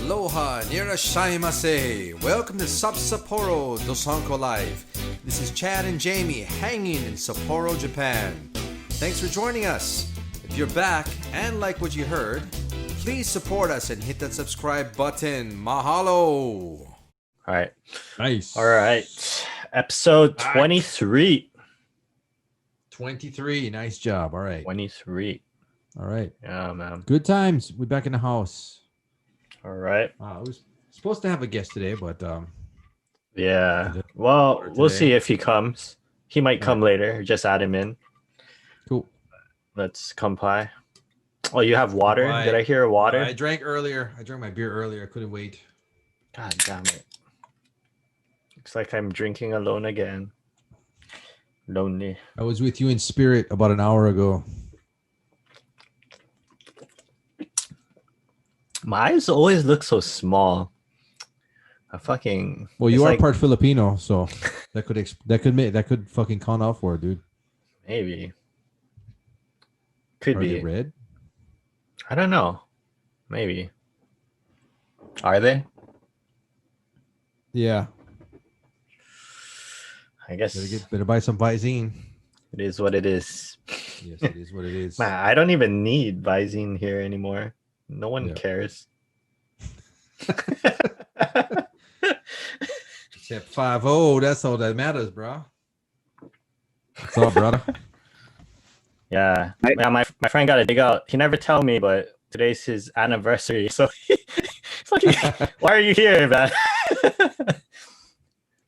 Aloha, nirashaimase. Welcome to Sup-Sapporo, Dosanko Live. This is Chad and Jamie hanging in Sapporo, Japan. Thanks for joining us. If you're back and like what you heard, please support us and hit that subscribe button. Mahalo. All right. Nice. All right. Episode 23. 23. Nice job. All right. 23. All right. Yeah, man. Good times. We're back in the house. All right. I was supposed to have a guest today, but Yeah. Well, we'll today. see if he comes. He might come later. Just add him in. cool. Let's comply. Oh, you have water? Comply. Did I hear water? I drank earlier. I drank my beer earlier. I couldn't wait. God damn it. Looks like I'm drinking alone again. Lonely. I was with you in spirit about an hour ago. My eyes always look so small. Well, you it's are like- part Filipino, so that could fucking count out for it, dude. Maybe. Could Are be. they red? I don't know. Maybe. Are they? Yeah. I guess Better buy some Visine. it is what it is. Yes, it is what it is. Man, I don't even need Visine here anymore. No one Yeah. cares. Except 5-0. That's all that matters, bro. What's up, brother? Yeah. Yeah, my friend got to dig out. He never tell me, but today's his anniversary. So why are you here, man?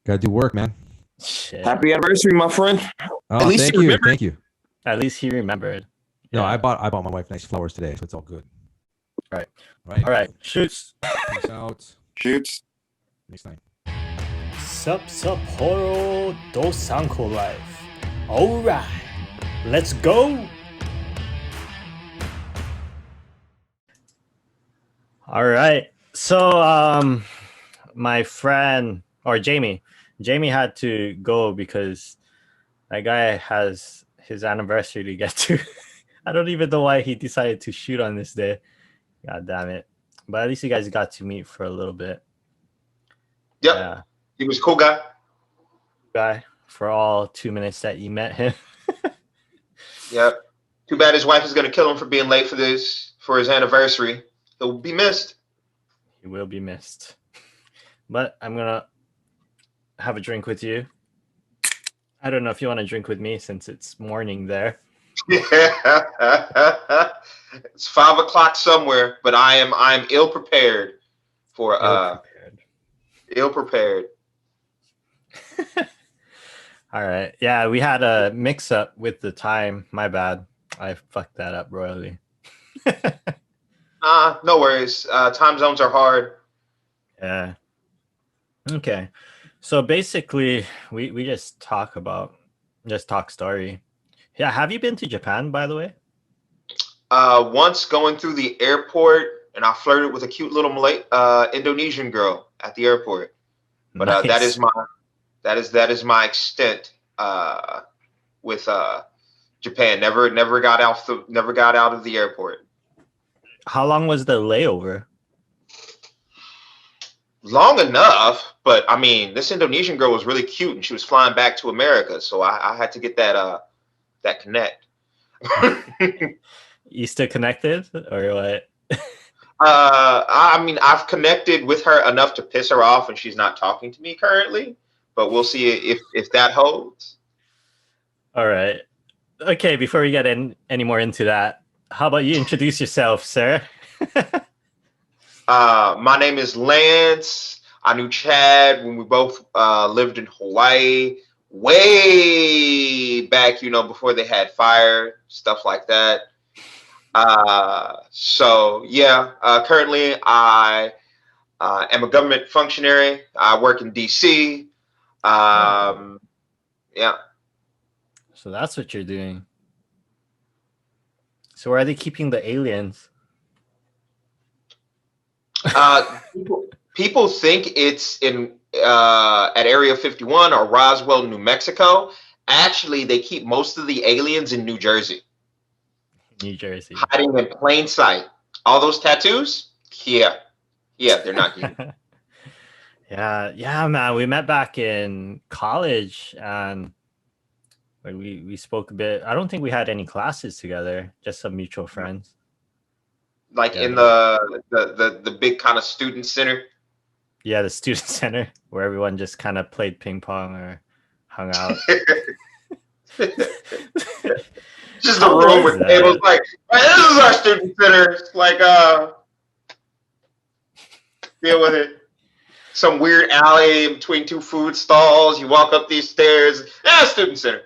Gotta do work, man. Shit. Happy anniversary, my friend. Oh, At least thank you you. remembered. Thank you. At least he remembered. No, Yeah. I bought my wife nice flowers today, so it's all good. Right. Right. All right. Shoots. Peace out. Shoots. Next time. Sup-Sapporo Dosanko Life. All right. Let's go. All right. So my friend or Jamie had to go because that guy has his anniversary to get to. I don't even know why he decided to shoot on this day. God damn it. But at least you guys got to meet for a little bit. Yep. Yeah. He was a cool guy. Guy for all 2 minutes that you met him. Yep. Too bad his wife is gonna kill him for being late for his anniversary. He'll be missed. He will be missed. But I'm gonna have a drink with you. I don't know if you want to drink with me since it's morning there. Yeah. It's 5 o'clock somewhere, but I'm ill prepared for ill prepared. All right. Yeah, we had a mix up with the time. My bad. I fucked that up royally. No worries. Time zones are hard. Yeah. Okay. So basically we just talk story. Yeah, have you been to Japan, by the way? Once going through the airport, and I flirted with a cute little Indonesian girl at the airport. But that Nice. is my extent with Japan. Never got out of the airport. How long was the layover? Long enough, but I mean, this Indonesian girl was really cute, and she was flying back to America, so I had to get that connect. You still connected or what? I mean, I've connected with her enough to piss her off, and she's not talking to me currently. But we'll see if that holds. All right. Okay, before we get any more into that, how about you introduce yourself, sir? My name is Lance. I knew Chad when we both lived in Hawaii way back, before they had fire, stuff like that. So yeah, currently I am a government functionary. I work in DC. Yeah. So that's what you're doing. So where are they keeping the aliens? People think it's in at Area 51 or Roswell, New Mexico. Actually, they keep most of the aliens in New Jersey. New Jersey. Hiding in plain sight. All those tattoos? Yeah. Yeah, they're not geeky. Yeah, man. We met back in college, and we spoke a bit. I don't think we had any classes together, just some mutual friends. Like Yeah, in the big kind of student center. Yeah, the student center where everyone just kind of played ping pong or hung out. Just a How room was with tables. that? Like, "Hey, this is our student center. It's like, deal with it. Some weird alley in between two food stalls. You walk up these stairs. Student center.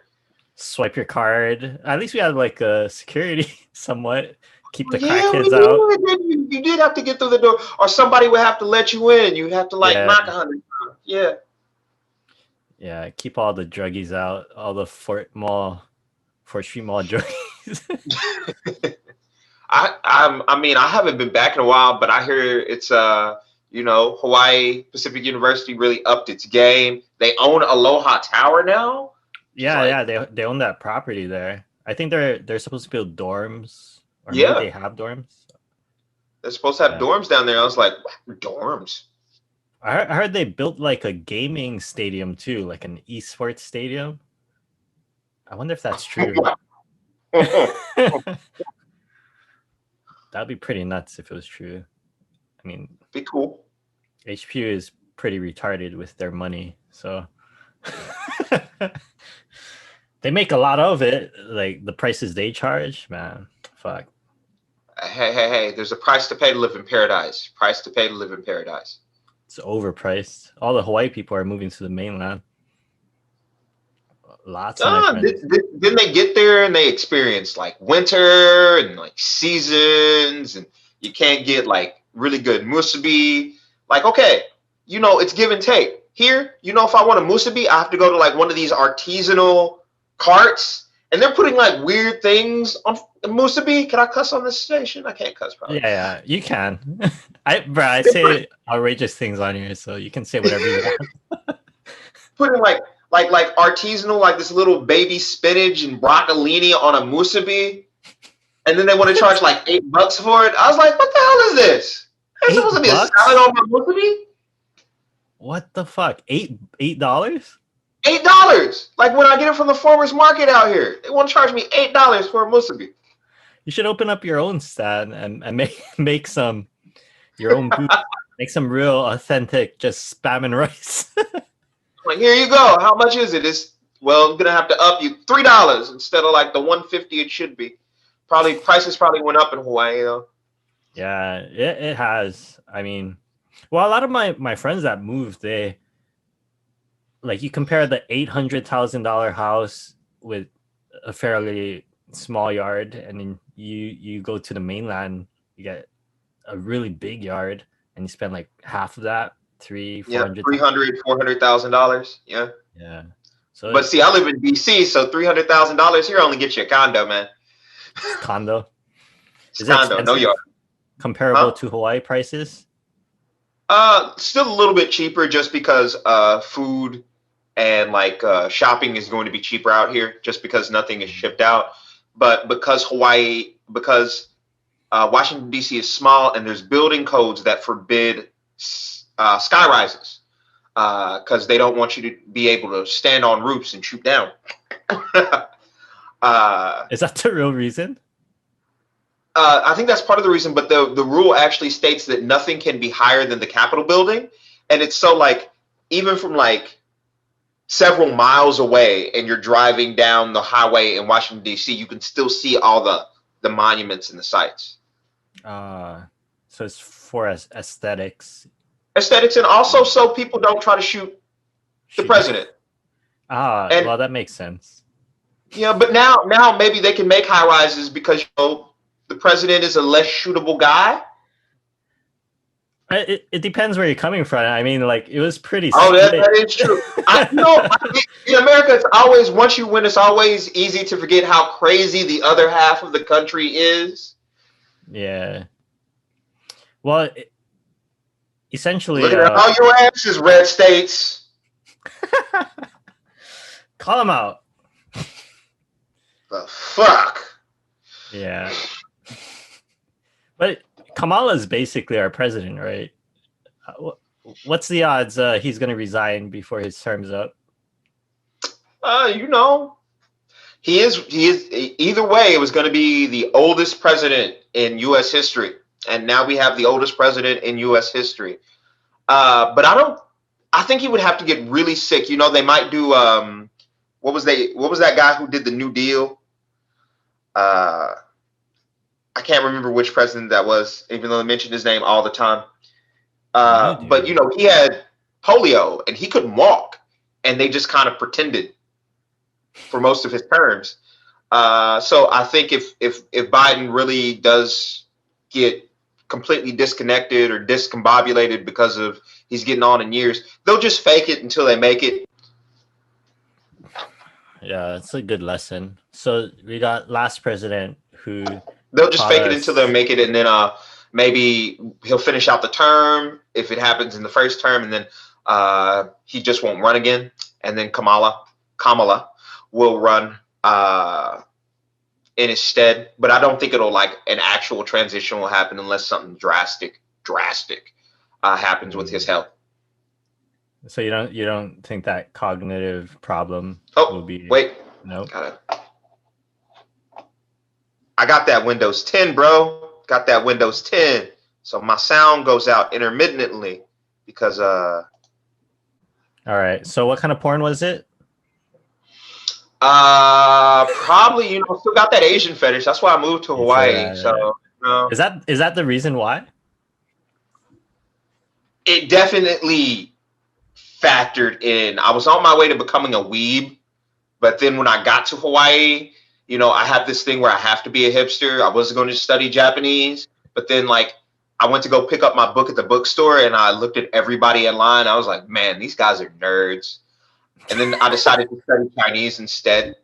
Swipe your card. At least we had like a security somewhat. Keep the Yeah, we crackheads out. did. You did have to get through the door, or somebody would have to let you in. You'd have to like Yeah. knock 100 times. Yeah. Yeah, keep all the druggies out. All the Fort Street Mall druggies. I mean, I haven't been back in a while, but I hear it's Hawaii Pacific University really upped its game. They own Aloha Tower now. Yeah, they own that property there. I think they're supposed to build dorms, or Yeah. maybe they have dorms. They're supposed to have dorms down there. I was like, what? Dorms? I heard they built like a gaming stadium too, like an esports stadium. I wonder if that's true. That'd be pretty nuts if it was true. I mean, be cool. HPU is pretty retarded with their money, so they make a lot of it. Like the prices they charge, man. Fuck. Hey! There's a price to pay to live in paradise. Price to pay to live in paradise. It's overpriced. All the Hawaii people are moving to the mainland. Lots of my friends. Didn't they get there and they experience like winter and like seasons, and you can't get like really good musubi. Like, okay, it's give and take. Here, if I want a musubi, I have to go to like one of these artisanal carts, and they're putting like weird things on musubi. Can I cuss on this station? I can't cuss, probably. Yeah, you can. I say outrageous things on here, so you can say whatever you want. Putting like artisanal, like this little baby spinach and broccolini on a musubi, and then they want to charge like $8 for it. I was like, what the hell is this? There's supposed to be a salad on my musubi? What the fuck? $8? $8. Like when I get it from the farmer's market out here, they want to charge me $8 for a musubi. You should open up your own stand and make some your own booth. Make some real authentic, just spam and rice. Like, here you go. How much is it? I'm gonna have to up you $3 instead of like the $150 it should be. Prices went up in Hawaii though. Yeah, it has. I mean, well, a lot of my friends that moved, they like, you compare the $800,000 house with a fairly small yard, and then you go to the mainland, you get a really big yard, and you spend like half of that, $400,000. Yeah. Yeah. So, but see, I live in DC, so $300,000 here only gets you a condo, man. Condo. Is condo, no yard. Comparable to Hawaii prices? Still a little bit cheaper, just because food and like shopping is going to be cheaper out here, just because nothing is shipped out. But because Washington D.C. is small, and there's building codes that forbid sky rises, because they don't want you to be able to stand on roofs and shoot down. Is that the real reason? I think that's part of the reason, but the rule actually states that nothing can be higher than the Capitol building, and it's so like even from like several miles away, and you're driving down the highway in Washington D.C., you can still see all the monuments and the sites. So it's for aesthetics. Aesthetics, and also so people don't try to shoot the president. Well, that makes sense. Yeah, but now maybe they can make high rises because the president is a less shootable guy. It depends where you're coming from. I mean, like, it was pretty. That is true. In America, it's always, once you win, it's always easy to forget how crazy the other half of the country is. Yeah. Well, essentially, look at all your asses, red states. Call them out. The fuck. Yeah. But Kamala's basically our president, right? What's the odds he's going to resign before his term's up? You know, he is either way. It was going to be the oldest president in U.S. history, and now we have the oldest president in U.S. history. But I think he would have to get really sick. You know, they might do. What was that guy who did the New Deal? I can't remember which president that was, even though they mentioned his name all the time. But you know, he had polio and he couldn't walk, and they just kind of pretended for most of his terms. So I think if Biden really does get completely disconnected or discombobulated because of he's getting on in years, they'll just fake it until they make it. Yeah, it's a good lesson. So we got last president who they'll just fake it until they make it, and then maybe he'll finish out the term if it happens in the first term, and then he just won't run again, and then Kamala will run in his stead. But I don't think it'll like an actual transition will happen unless something drastic happens with his health. So you don't think that cognitive problem will be? Wait, no. I got that Windows 10, bro. Got that Windows 10, so my sound goes out intermittently because. All right. So what kind of porn was it? Probably still got that Asian fetish. That's why I moved to Hawaii. So is that the reason why? It definitely factored in. I was on my way to becoming a weeb, but then when I got to Hawaii, I have this thing where I have to be a hipster. I was going to study Japanese, but then like I went to go pick up my book at the bookstore and I looked at everybody in line. I was like, man, these guys are nerds. And then I decided to study Chinese instead.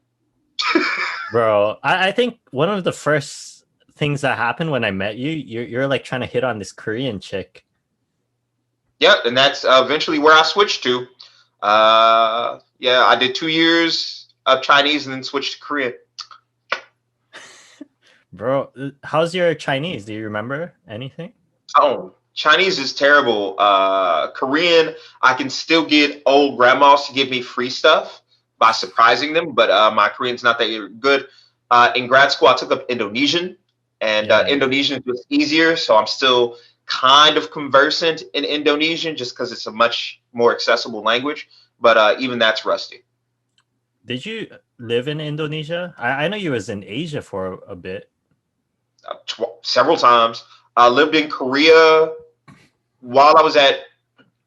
Bro, I think one of the first things that happened when I met you, you're like trying to hit on this Korean chick. Yeah, and that's eventually where I switched to. Yeah, I did 2 years of Chinese and then switched to Korean. Bro, how's your Chinese? Do you remember anything? Oh, Chinese is terrible. Korean, I can still get old grandmas to give me free stuff by surprising them, but my Korean's not that good. In grad school, I took up Indonesian, and Indonesian was easier, so I'm still kind of conversant in Indonesian just because it's a much more accessible language, but even that's rusty. Did you live in Indonesia? I know you was in Asia for a bit. Several times. I lived in Korea while I was at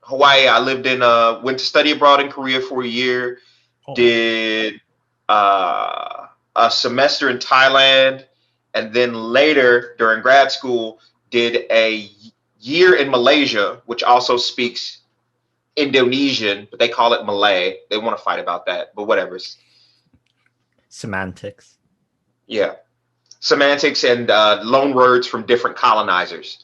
Hawaii. I lived in went to study abroad in Korea for a year. Did a semester in Thailand, and then later during grad school did a year in Malaysia, which also speaks Indonesian, but they call it Malay. They want to fight about that, but whatever. Semantics. Yeah. Semantics and loan words from different colonizers.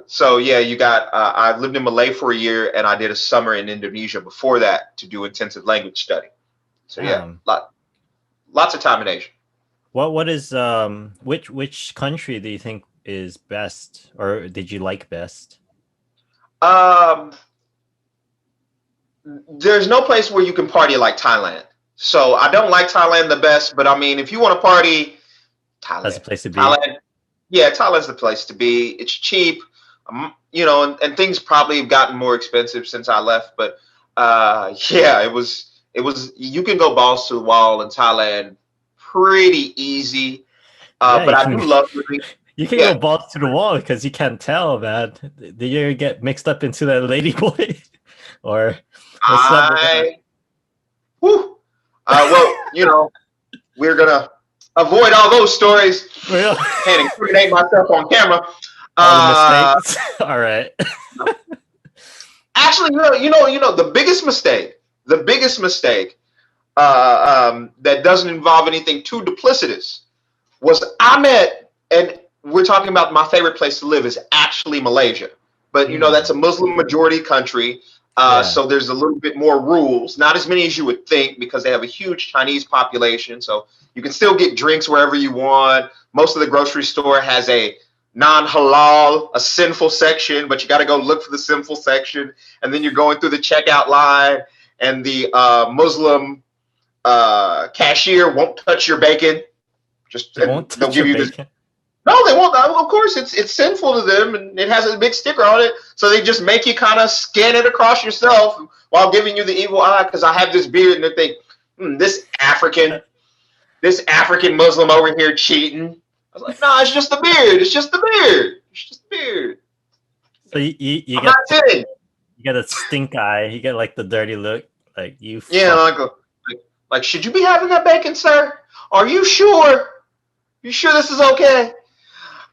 So yeah, you got, I lived in Malay for a year and I did a summer in Indonesia before that to do intensive language study. So yeah, lots of time in Asia. What is, which country do you think is best, or did you like best? There's no place where you can party like Thailand. So I don't like Thailand the best, but I mean, if you want to party, Thailand. That's the place to be. Thailand's the place to be. It's cheap, and things probably have gotten more expensive since I left. But it was. You can go balls to the wall in Thailand pretty easy. But I do love living. You can go balls to the wall because you can't tell, man. Did you get mixed up into that lady boy, or? We're gonna avoid all those stories and incriminate myself on camera. All right. Actually, the biggest mistake that doesn't involve anything too duplicitous was and we're talking about my favorite place to live is actually Malaysia, but that's a Muslim majority country. So there's a little bit more rules, not as many as you would think because they have a huge Chinese population. So you can still get drinks wherever you want. Most of the grocery store has a non-halal, a sinful section, but you got to go look for the sinful section, and then you're going through the checkout line, and the Muslim cashier won't touch your bacon. They won't they'll touch give your you this. bacon. No, they won't. Of course, it's sinful to them, and it has a big sticker on it. So they just make you kind of scan it across yourself while giving you the evil eye. Because I have this beard, and they think this African Muslim over here cheating. I was like, no, it's just the beard. It's just the beard. It's just the beard. So you I'm not kidding. You get a stink eye. You get like the dirty look. Like you. Yeah, like should you be having that bacon, sir? Are you sure? You sure this is okay?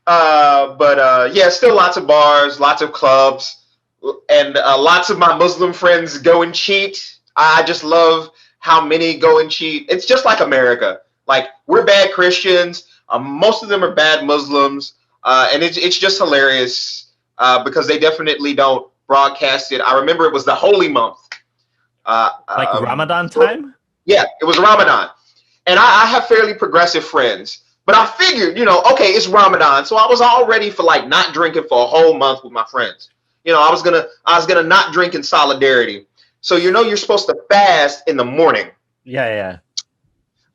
But yeah, still lots of bars, lots of clubs, and lots of my Muslim friends go and cheat. I just love how many go and cheat. It's just like America. Like, we're bad Christians. Most of them are bad Muslims. And it's just hilarious because they definitely don't broadcast it. I remember it was the holy month. Like Ramadan time? Yeah, it was Ramadan. And I have fairly progressive friends. But I figured, okay, it's Ramadan, so I was all ready for like not drinking for a whole month with my friends. I was gonna not drink in solidarity. So you're supposed to fast in the morning. Yeah.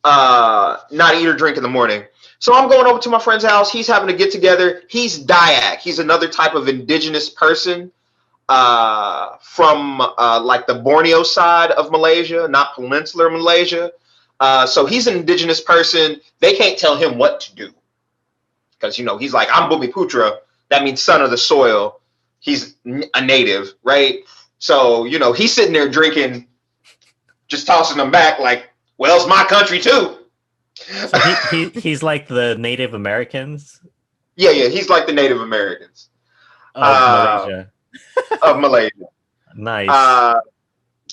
Not eat or drink in the morning. So I'm going over to my friend's house. He's having a get together. He's Dayak. He's another type of indigenous person from like the Borneo side of Malaysia, not peninsular Malaysia. So he's an indigenous person. They can't tell him what to do because, he's like, I'm Bumiputra. That means son of the soil. He's a native, right? So, he's sitting there drinking, just tossing them back like, well, it's my country too. So he's like the Native Americans? Yeah. He's like the Native Americans. Of Malaysia. Of Malaysia. Nice.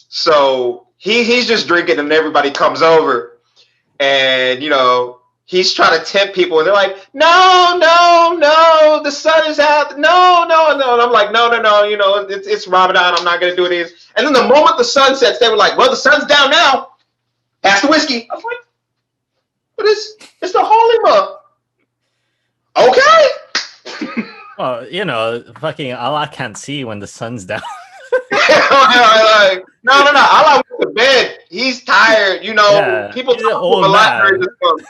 So he's just drinking and everybody comes over and, he's trying to tempt people and they're like, no, the sun is out. No. And I'm like, no. It's Ramadan. I'm not going to do it. And then the moment the sun sets, they were like, well, the sun's down now. Pass the whiskey. I was like, but it's the holy month. Okay. Well, fucking Allah can't see when the sun's down. Like, no. Allah went to bed. He's tired. People talk to him a lot during this month.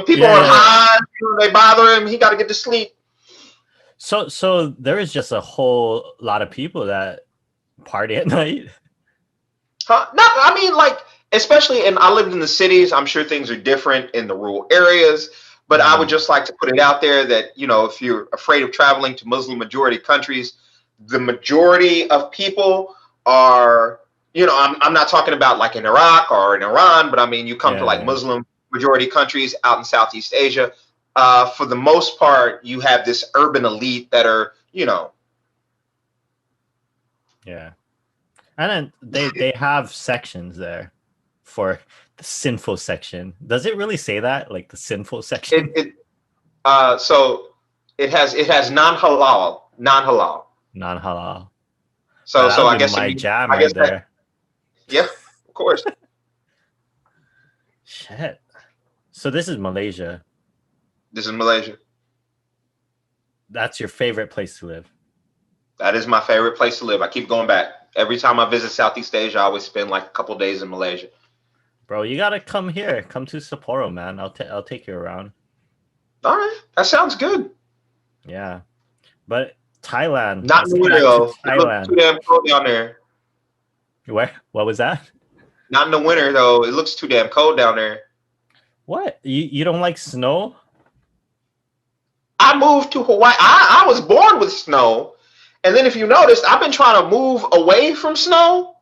People on high. They bother him. He got to get to sleep. So there is just a whole lot of people that party at night. Especially, and I lived in the cities. I'm sure things are different in the rural areas. But I would just like to put it out there that, if you're afraid of traveling to Muslim majority countries, the majority of people are, I'm not talking about like in Iraq or in Iran, but I mean, you come to like Muslim majority countries out in Southeast Asia. For the most part, you have this urban elite that are, Yeah. And then they have sections there for the sinful section. Does it really say that, like the sinful section? So it has non-halal. Non-halal. So I guess my jam right there. Yeah, of course. Shit. So this is Malaysia. This is Malaysia. That's your favorite place to live. That is my favorite place to live. I keep going back. Every time I visit Southeast Asia, I always spend like a couple days in Malaysia. Bro, you gotta come here. Come to Sapporo, man. I'll take you around. All right, that sounds good. Yeah, but Thailand. Not in the winter though. It looks too damn cold down there. Where? What was that? Not in the winter though. It looks too damn cold down there. What? You don't like snow? I moved to Hawaii. I was born with snow. And then if you noticed, I've been trying to move away from snow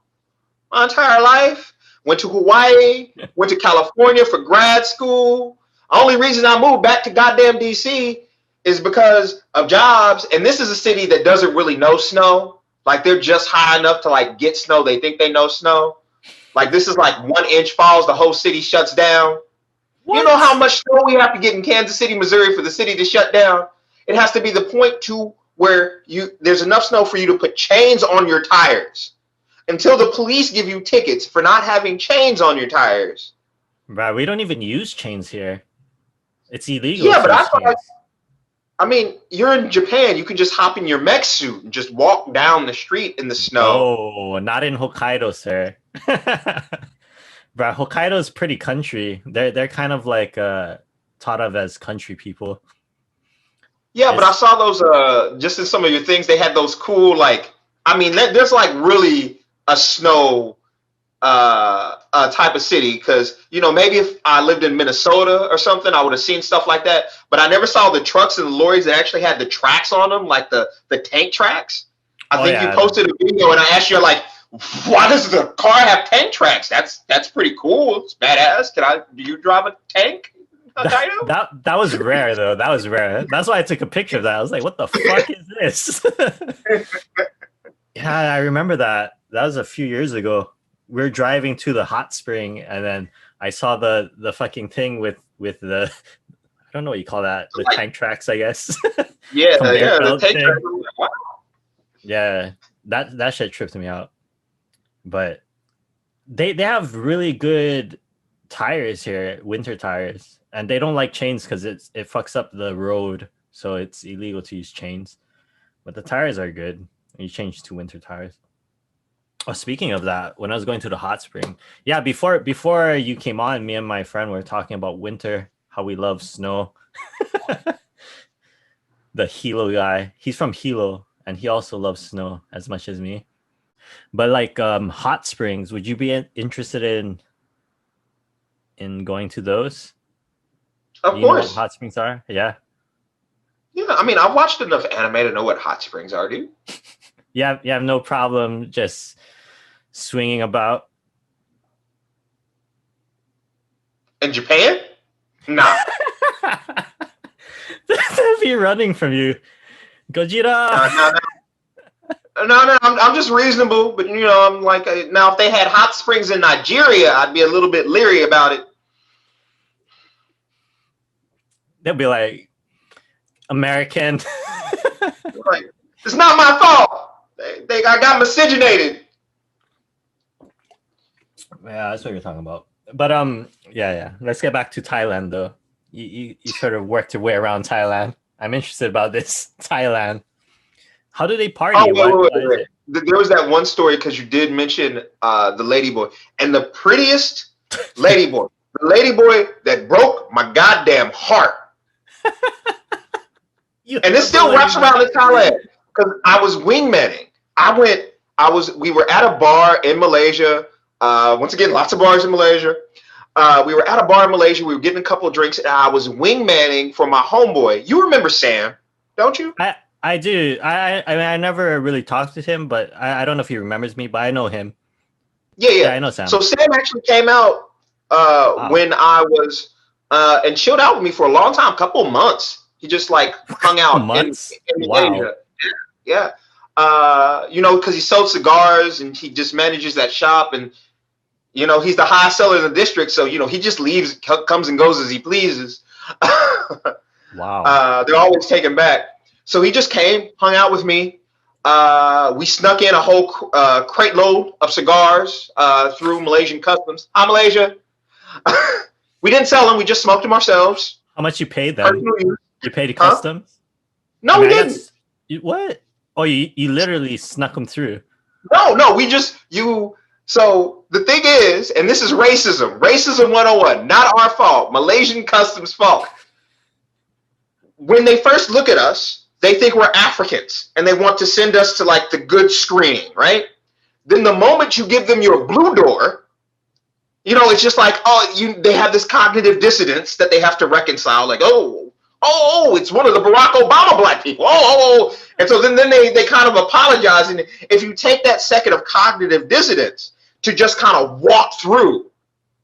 my entire life. Went to Hawaii, went to California for grad school. Only reason I moved back to goddamn DC is because of jobs. And this is a city that doesn't really know snow. Like, they're just high enough to like get snow. They think they know snow. Like, this is like 1 inch falls, the whole city shuts down. What? You know how much snow we have to get in Kansas City, Missouri for the city to shut down? It has to be the point to where there's enough snow for you to put chains on your tires until the police give you tickets for not having chains on your tires. Bro, we don't even use chains here. It's illegal. Yeah, but I mean, you're in Japan. You can just hop in your mech suit and just walk down the street in the snow. Oh, not in Hokkaido, sir. Bro, Hokkaido's pretty country. They're kind of like thought of as country people. Yeah, but I saw those just in some of your things. They had those cool like. I mean, there's like really a snow type of city because maybe if I lived in Minnesota or something, I would have seen stuff like that. But I never saw the trucks and the lorries that actually had the tracks on them, like the tank tracks. I think you posted a video and I asked you like, why does the car have tank tracks? That's pretty cool. It's badass. Do you drive a tank? That was rare though. That was rare. That's why I took a picture of that. I was like, what the fuck is this? Yeah, I remember that. That was a few years ago. We're driving to the hot spring and then I saw the fucking thing with the I don't know what you call that, the tank tracks, I guess. Yeah, the tank tracks. Wow. Yeah, that shit tripped me out. But they have really good tires here, winter tires, and they don't like chains because it fucks up the road, so it's illegal to use chains. But the tires are good. You change to winter tires. Oh, speaking of that, when I was going to the hot spring, yeah, before you came on, me and my friend were talking about winter, how we love snow. The Hilo guy, he's from Hilo, and he also loves snow as much as me. But like hot springs, would you be interested in going to those? Of course. Know what hot springs are? Yeah. Yeah, I mean, I've watched enough anime to know what hot springs are, dude. You have no problem just swinging about in Japan? Nah. They'll be running from you. Gojira. No, I'm just reasonable, but I'm like now if they had hot springs in Nigeria, I'd be a little bit leery about it. They'll be like American. Like, it's not my fault. I got miscegenated. Yeah, that's what you're talking about. But yeah. Let's get back to Thailand though. You sort of worked your way around Thailand. I'm interested about this Thailand. How do they party? Oh, wait. There was that one story because you did mention the ladyboy and the prettiest ladyboy, the ladyboy that broke my goddamn heart. And it still wraps around in Thailand because I was wingmanning. We were at a bar in Malaysia. Once again, lots of bars in Malaysia. We were at a bar in Malaysia. We were getting a couple of drinks, and I was wingmanning for my homeboy. You remember Sam, don't you? I do. I mean, I never really talked to him, but I don't know if he remembers me, but I know him. Yeah, I know Sam. So Sam actually came out when I was and chilled out with me for a long time, a couple of months. He just like hung out in Malaysia. Yeah. Because he sold cigars and he just manages that shop, and he's the highest seller in the district, so he just leaves, comes and goes as he pleases. Wow. They're always taken back. So he just came, hung out with me. We snuck in a whole crate load of cigars through Malaysian customs. Hi, Malaysia. We didn't sell them. We just smoked them ourselves. How much you paid them? You paid customs? No, we didn't. What? Oh, you literally snuck them through. No, So the thing is, and this is racism 101, not our fault, Malaysian customs fault. When they first look at us, they think we're Africans and they want to send us to like the good screening, right? Then the moment you give them your blue door, it's just like, they have this cognitive dissonance that they have to reconcile. Like, it's one of the Barack Obama black people. And so then they kind of apologize. And if you take that second of cognitive dissonance to just kind of walk through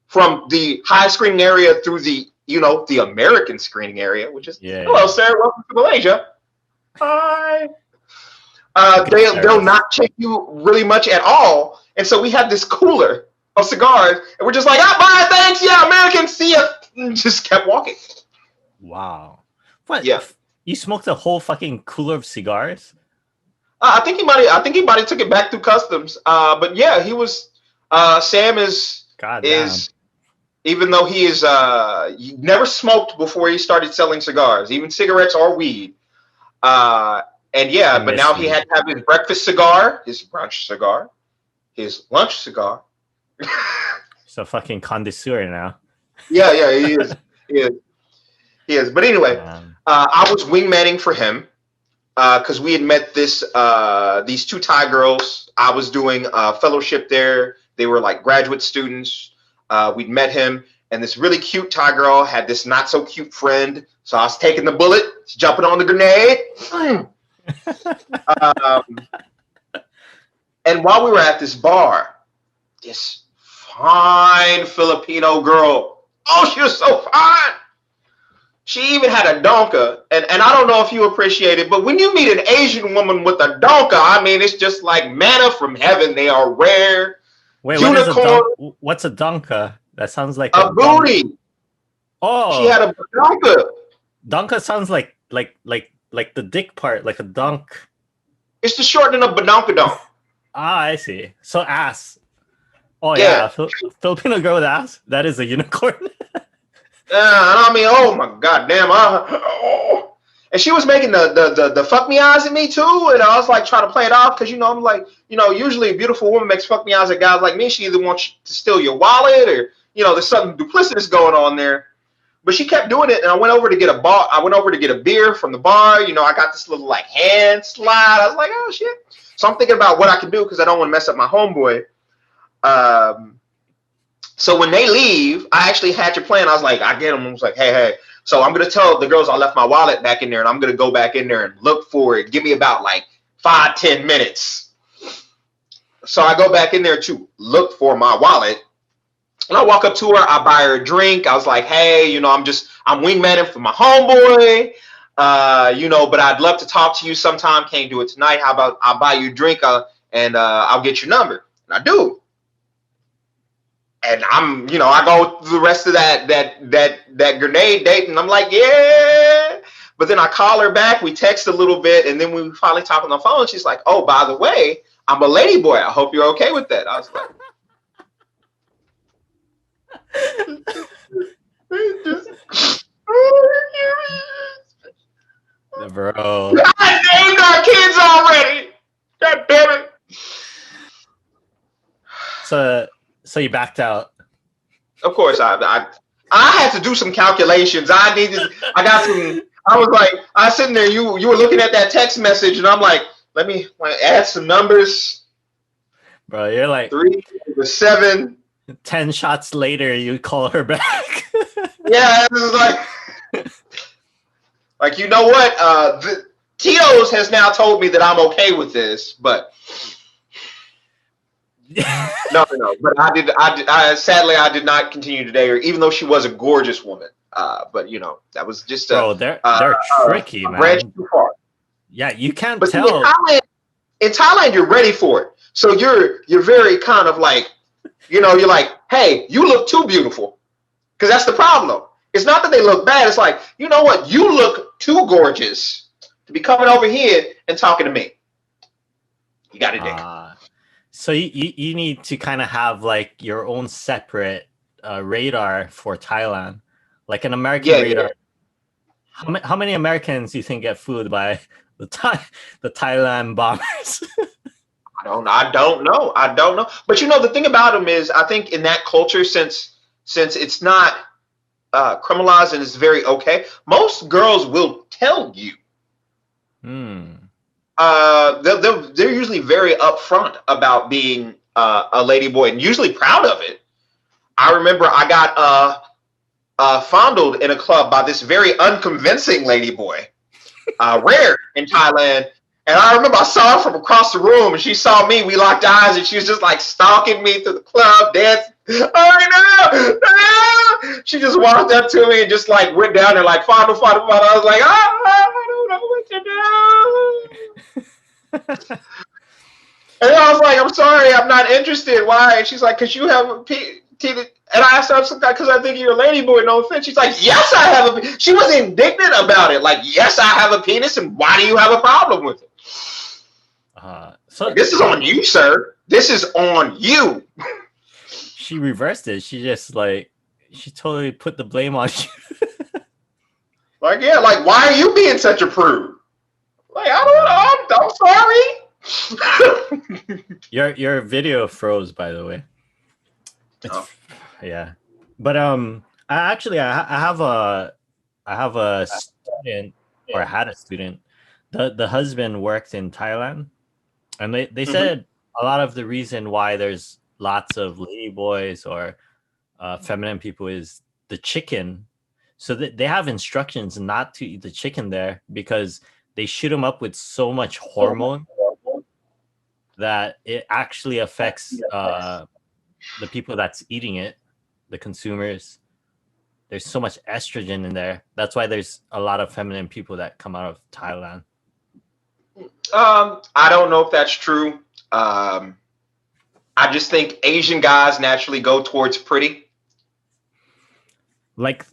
from the high screening area through the American screening area, which is, hello, sir, welcome to Malaysia. Hi. They'll not check you really much at all. And so we had this cooler of cigars, and we're just like, bye, thanks, yeah, American, see ya. And just kept walking. Wow. What? Yeah. You smoked a whole fucking cooler of cigars? I think he might have took it back through customs. But yeah, he was. Sam is even though he is he never smoked before he started selling cigars, even cigarettes or weed. And yeah, I but miss now he you. had to have his breakfast cigar, his brunch cigar, his lunch cigar. He's a fucking connoisseur now. Yeah, he is. He is. But anyway, Um, I was wingmanning for him because we had met these two Thai girls. I was doing a fellowship there. They were like graduate students. We'd met him, and this really cute Thai girl had this not so cute friend. So I was taking the bullet, jumping on the grenade. And while we were at this bar, this fine Filipino girl, oh, she was so fine. She even had a donka, and I don't know if you appreciate it, but when you meet an Asian woman with a donka, I mean, it's just like manna from heaven. They are rare. Wait, Unicorn, what's a donka? That sounds like a booty. Oh, She had a donka. donka sounds like the dick part, like a dunk. It's the shortening of badonkadonk. Ah, I see. So ass. Oh Yeah. yeah, Filipino girl with ass. That is a unicorn. I mean, oh my god damn. Oh. And she was making the fuck me eyes at me too, and I was like trying to play it off because I'm like, usually a beautiful woman makes fuck me eyes at guys like me. She either wants to steal your wallet or there's something duplicitous going on there. But she kept doing it, and I went over to get a beer from the bar. I got this little like hand slide. I was like, oh shit. So I'm thinking about what I can do because I don't want to mess up my homeboy. So when they leave, I actually had your plan. I was like, I get them. I was like, hey. So I'm gonna tell the girls I left my wallet back in there, and I'm gonna go back in there and look for it. Give me about like 5-10 minutes. So I go back in there to look for my wallet. And I walk up to her, I buy her a drink. I was like, hey, I'm wingmanning for my homeboy. But I'd love to talk to you sometime. Can't do it tonight. How about I'll buy you a drink and I'll get your number. And I do. And I go through the rest of that grenade date, and I'm like, yeah. But then I call her back, we text a little bit, and then we finally talk on the phone. She's like, oh, by the way, I'm a lady boy. I hope you're okay with that. I was like, Bro. I named our kids already. God damn it. So you backed out. Of course, I had to do some calculations. I was sitting there, you were looking at that text message, and I'm like, let me add some numbers. Bro, you're like 3 to 7. 10 shots later, you call her back. Yeah, this is like you know what? Tito's has now told me that I'm okay with this, but no. But sadly, I did not continue to date her, even though she was a gorgeous woman. But that was just bro. They're tricky, man. Branch too far. Yeah, you can't but tell. In Thailand, you're ready for it. So you're very kind of like, you're like, hey, you look too beautiful, because that's the problem. It's not that they look bad. It's like, you know what? You look too gorgeous to be coming over here and talking to me. You got a dick. So you need to kind of have like your own separate radar for Thailand, like an American radar. Yeah. How many Americans do you think get fooled by the Thailand bombers? I don't know. But the thing about them is, I think in that culture, since it's not criminalized and it's very okay, most girls will tell you. They're usually very upfront about being a lady boy, and usually proud of it. I remember I got fondled in a club by this very unconvincing lady boy, rare in Thailand. And I remember I saw her from across the room, and she saw me. We locked eyes, and she was just like stalking me through the club, dancing. Oh no! She just walked up to me and just like went down there like fondle. I was like, I don't know what to do. And then I was like, I'm sorry, I'm not interested. Why? And she's like, because you have a penis. And I asked her, because I think you're a lady boy, no offense. She's like, yes, I have a penis. She was indignant about it. Like, yes, I have a penis, and why do you have a problem with it? So this is on you, sir. This is on you. She reversed it. She just she totally put the blame on you. Like, yeah, like, why are you being such a prude? sorry. Your video froze, by the way. Yeah, but I have a student, or I had a student. The husband worked in Thailand, and they said a lot of the reason why there's lots of lady boys or feminine people is the chicken. So they have instructions not to eat the chicken there because they shoot them up with so much hormone that it actually affects the people that's eating it, the consumers. There's so much estrogen in there. That's why there's a lot of feminine people that come out of Thailand. I don't know if that's true. I just think Asian guys naturally go towards pretty. Like,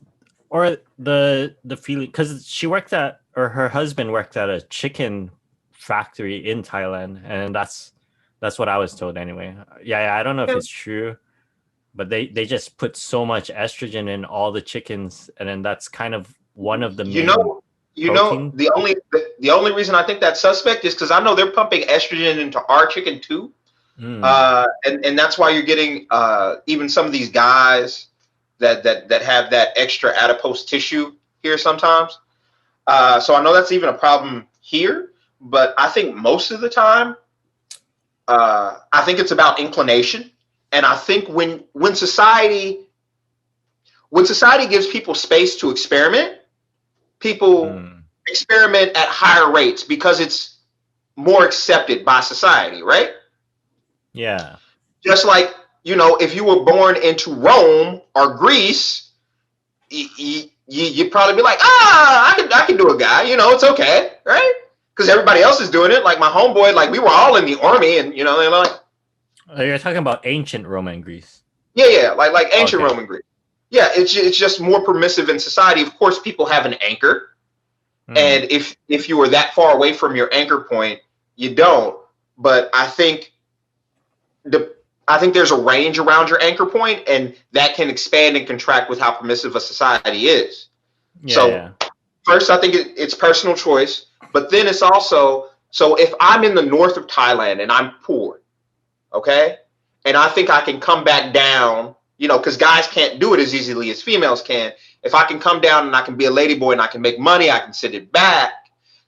or the feeling, because she worked at, or her husband worked at a chicken factory in Thailand, and that's what I was told anyway. Yeah, I don't know if it's true, but they just put so much estrogen in all the chickens, and then that's kind of one of the main the only reason I think that's suspect is because I know they're pumping estrogen into our chicken too. And that's why you're getting even some of these guys that have that extra adipose tissue here sometimes. So I know that's even a problem here, but I think most of the time, I think it's about inclination. And I think when society gives people space to experiment, people experiment at higher rates because it's more accepted by society, right? Yeah. Just like, if you were born into Rome or Greece, you'd probably be like, I can do a guy, it's okay, right? Because everybody else is doing it. Like my homeboy, like we were all in the army, and they're like, you're talking about ancient Roman Greece. Yeah, like ancient Roman Greece. Yeah, it's just more permissive in society. Of course, people have an anchor, and if you were that far away from your anchor point, you don't. But I think there's a range around your anchor point, and that can expand and contract with how permissive a society is. First, I think it's personal choice, but then it's also, so if I'm in the north of Thailand and I'm poor, okay, and I think I can come back down, because guys can't do it as easily as females can. If I can come down and I can be a ladyboy and I can make money, I can send it back,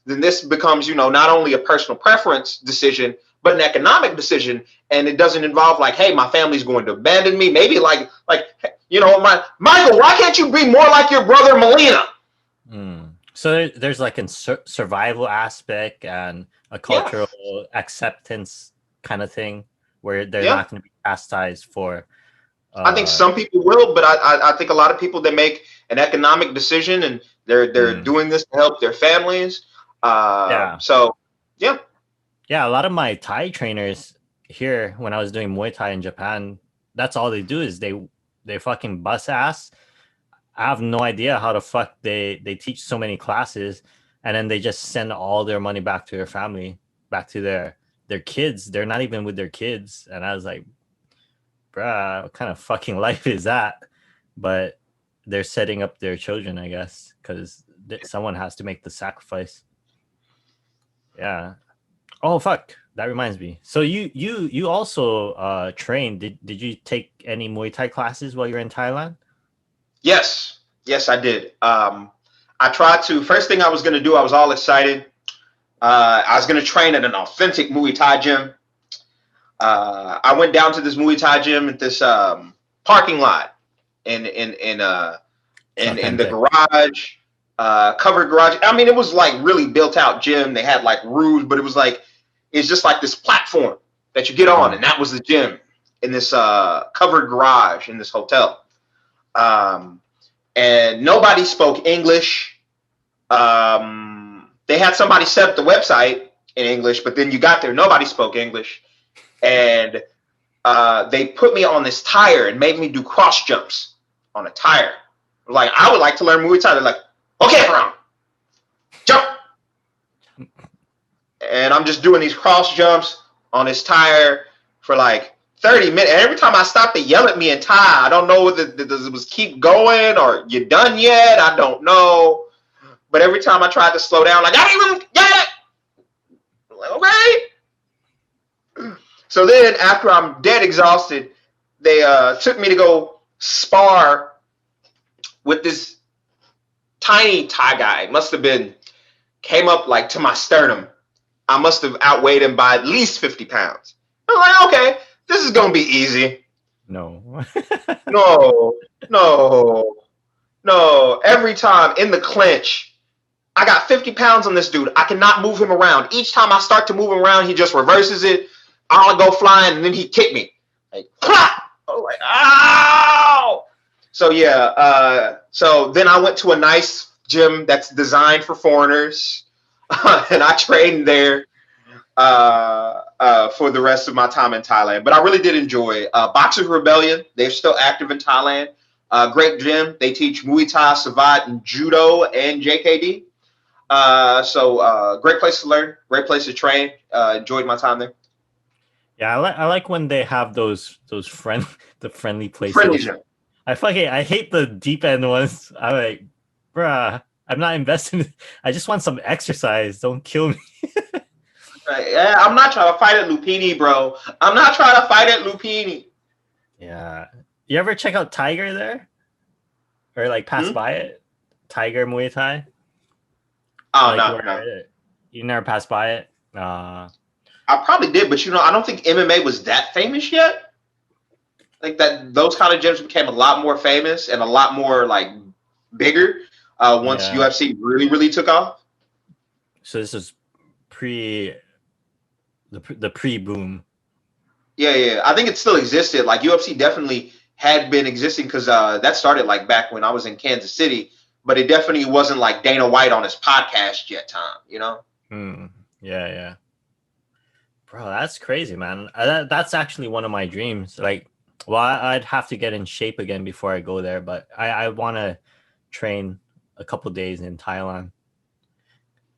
then this becomes, not only a personal preference decision, but an economic decision. And it doesn't involve like, hey, my family's going to abandon me. Maybe like Michael, why can't you be more like your brother Melina? So there's like a survival aspect and a cultural acceptance kind of thing where they're not going to be chastised for. I think some people will, but I think a lot of people, they make an economic decision and they're doing this to help their families. So, yeah. Yeah, a lot of my Thai trainers here, when I was doing Muay Thai in Japan, that's all they do is they fucking bust ass. I have no idea how the fuck they teach so many classes, and then they just send all their money back to their family, back to their kids. They're not even with their kids. And I was like, bruh, what kind of fucking life is that? But they're setting up their children, I guess, because someone has to make the sacrifice. Yeah. Oh fuck! That reminds me. So you also trained. Did you take any Muay Thai classes while you were in Thailand? Yes, I did. I tried to. First thing I was going to do, I was all excited. I was going to train at an authentic Muay Thai gym. I went down to this Muay Thai gym at this parking lot in the garage, covered garage. I mean, it was like really built out gym. They had like roofs, but it was like, it's just like this platform that you get on, and that was the gym in this covered garage in this hotel. And nobody spoke English. They had somebody set up the website in English, but then you got there, nobody spoke English. And they put me on this tire and made me do cross jumps on a tire. Like, I would like to learn Muay Thai. They're like, okay, bro, jump. And I'm just doing these cross jumps on this tire for like 30 minutes. And every time I stop, they yell at me in Thai. I don't know whether it was keep going or you done yet. I don't know. But every time I tried to slow down, like, I didn't even get it. Like, So then after I'm dead exhausted, they took me to go spar with this tiny Thai guy. Must have been, came up like to my sternum. I must have outweighed him by at least 50 pounds. I'm like, okay, this is going to be easy. No. No. Every time in the clinch, I got 50 pounds on this dude. I cannot move him around. Each time I start to move him around, he just reverses it. I'll go flying, and then he kick me. Like, plop! I'm like, ow! So, yeah. So then I went to a nice gym that's designed for foreigners, and I trained there for the rest of my time in Thailand. But I really did enjoy Boxers Rebellion. They're still active in Thailand. Great gym. They teach Muay Thai, Savate, and Judo and JKD. So great place to learn, great place to train. Enjoyed my time there. Yeah, I like when they have those friendly places. Friendly gym. I hate the deep end ones. I'm like, bruh, I'm not investing. I just want some exercise. Don't kill me. Yeah, I'm not trying to fight at Lupini, bro. I'm not trying to fight at Lupini. Yeah. You ever check out Tiger there? Or like pass by it? Tiger Muay Thai? Oh, like no. You never passed by it? I probably did, but I don't think MMA was that famous yet. Like that, those kind of gyms became a lot more famous and a lot more like bigger once UFC really, really took off. So this is the pre-boom. Yeah. I think it still existed. Like UFC definitely had been existing because that started like back when I was in Kansas City, but it definitely wasn't like Dana White on his podcast yet time, Yeah. Bro, that's crazy, man. That's actually one of my dreams. Like, well, I'd have to get in shape again before I go there, but I want to train a couple days in Thailand.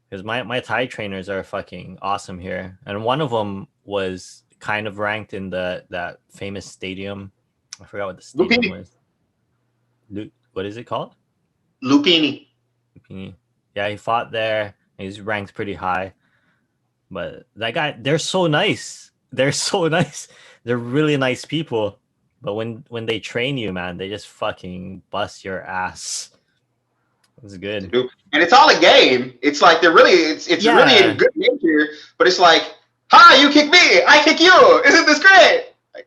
Because my Thai trainers are fucking awesome here. And one of them was kind of ranked in that famous stadium. I forgot what the stadium was. What is it called? Lupini. Yeah, he fought there. He's ranked pretty high. But that guy, they're so nice. They're so nice. They're really nice people. But when they train you, man, they just fucking bust your ass. It's good. And it's all a game. It's like they're really, it's really a good nature. But it's like, hi, you kick me, I kick you. Isn't this great? Like,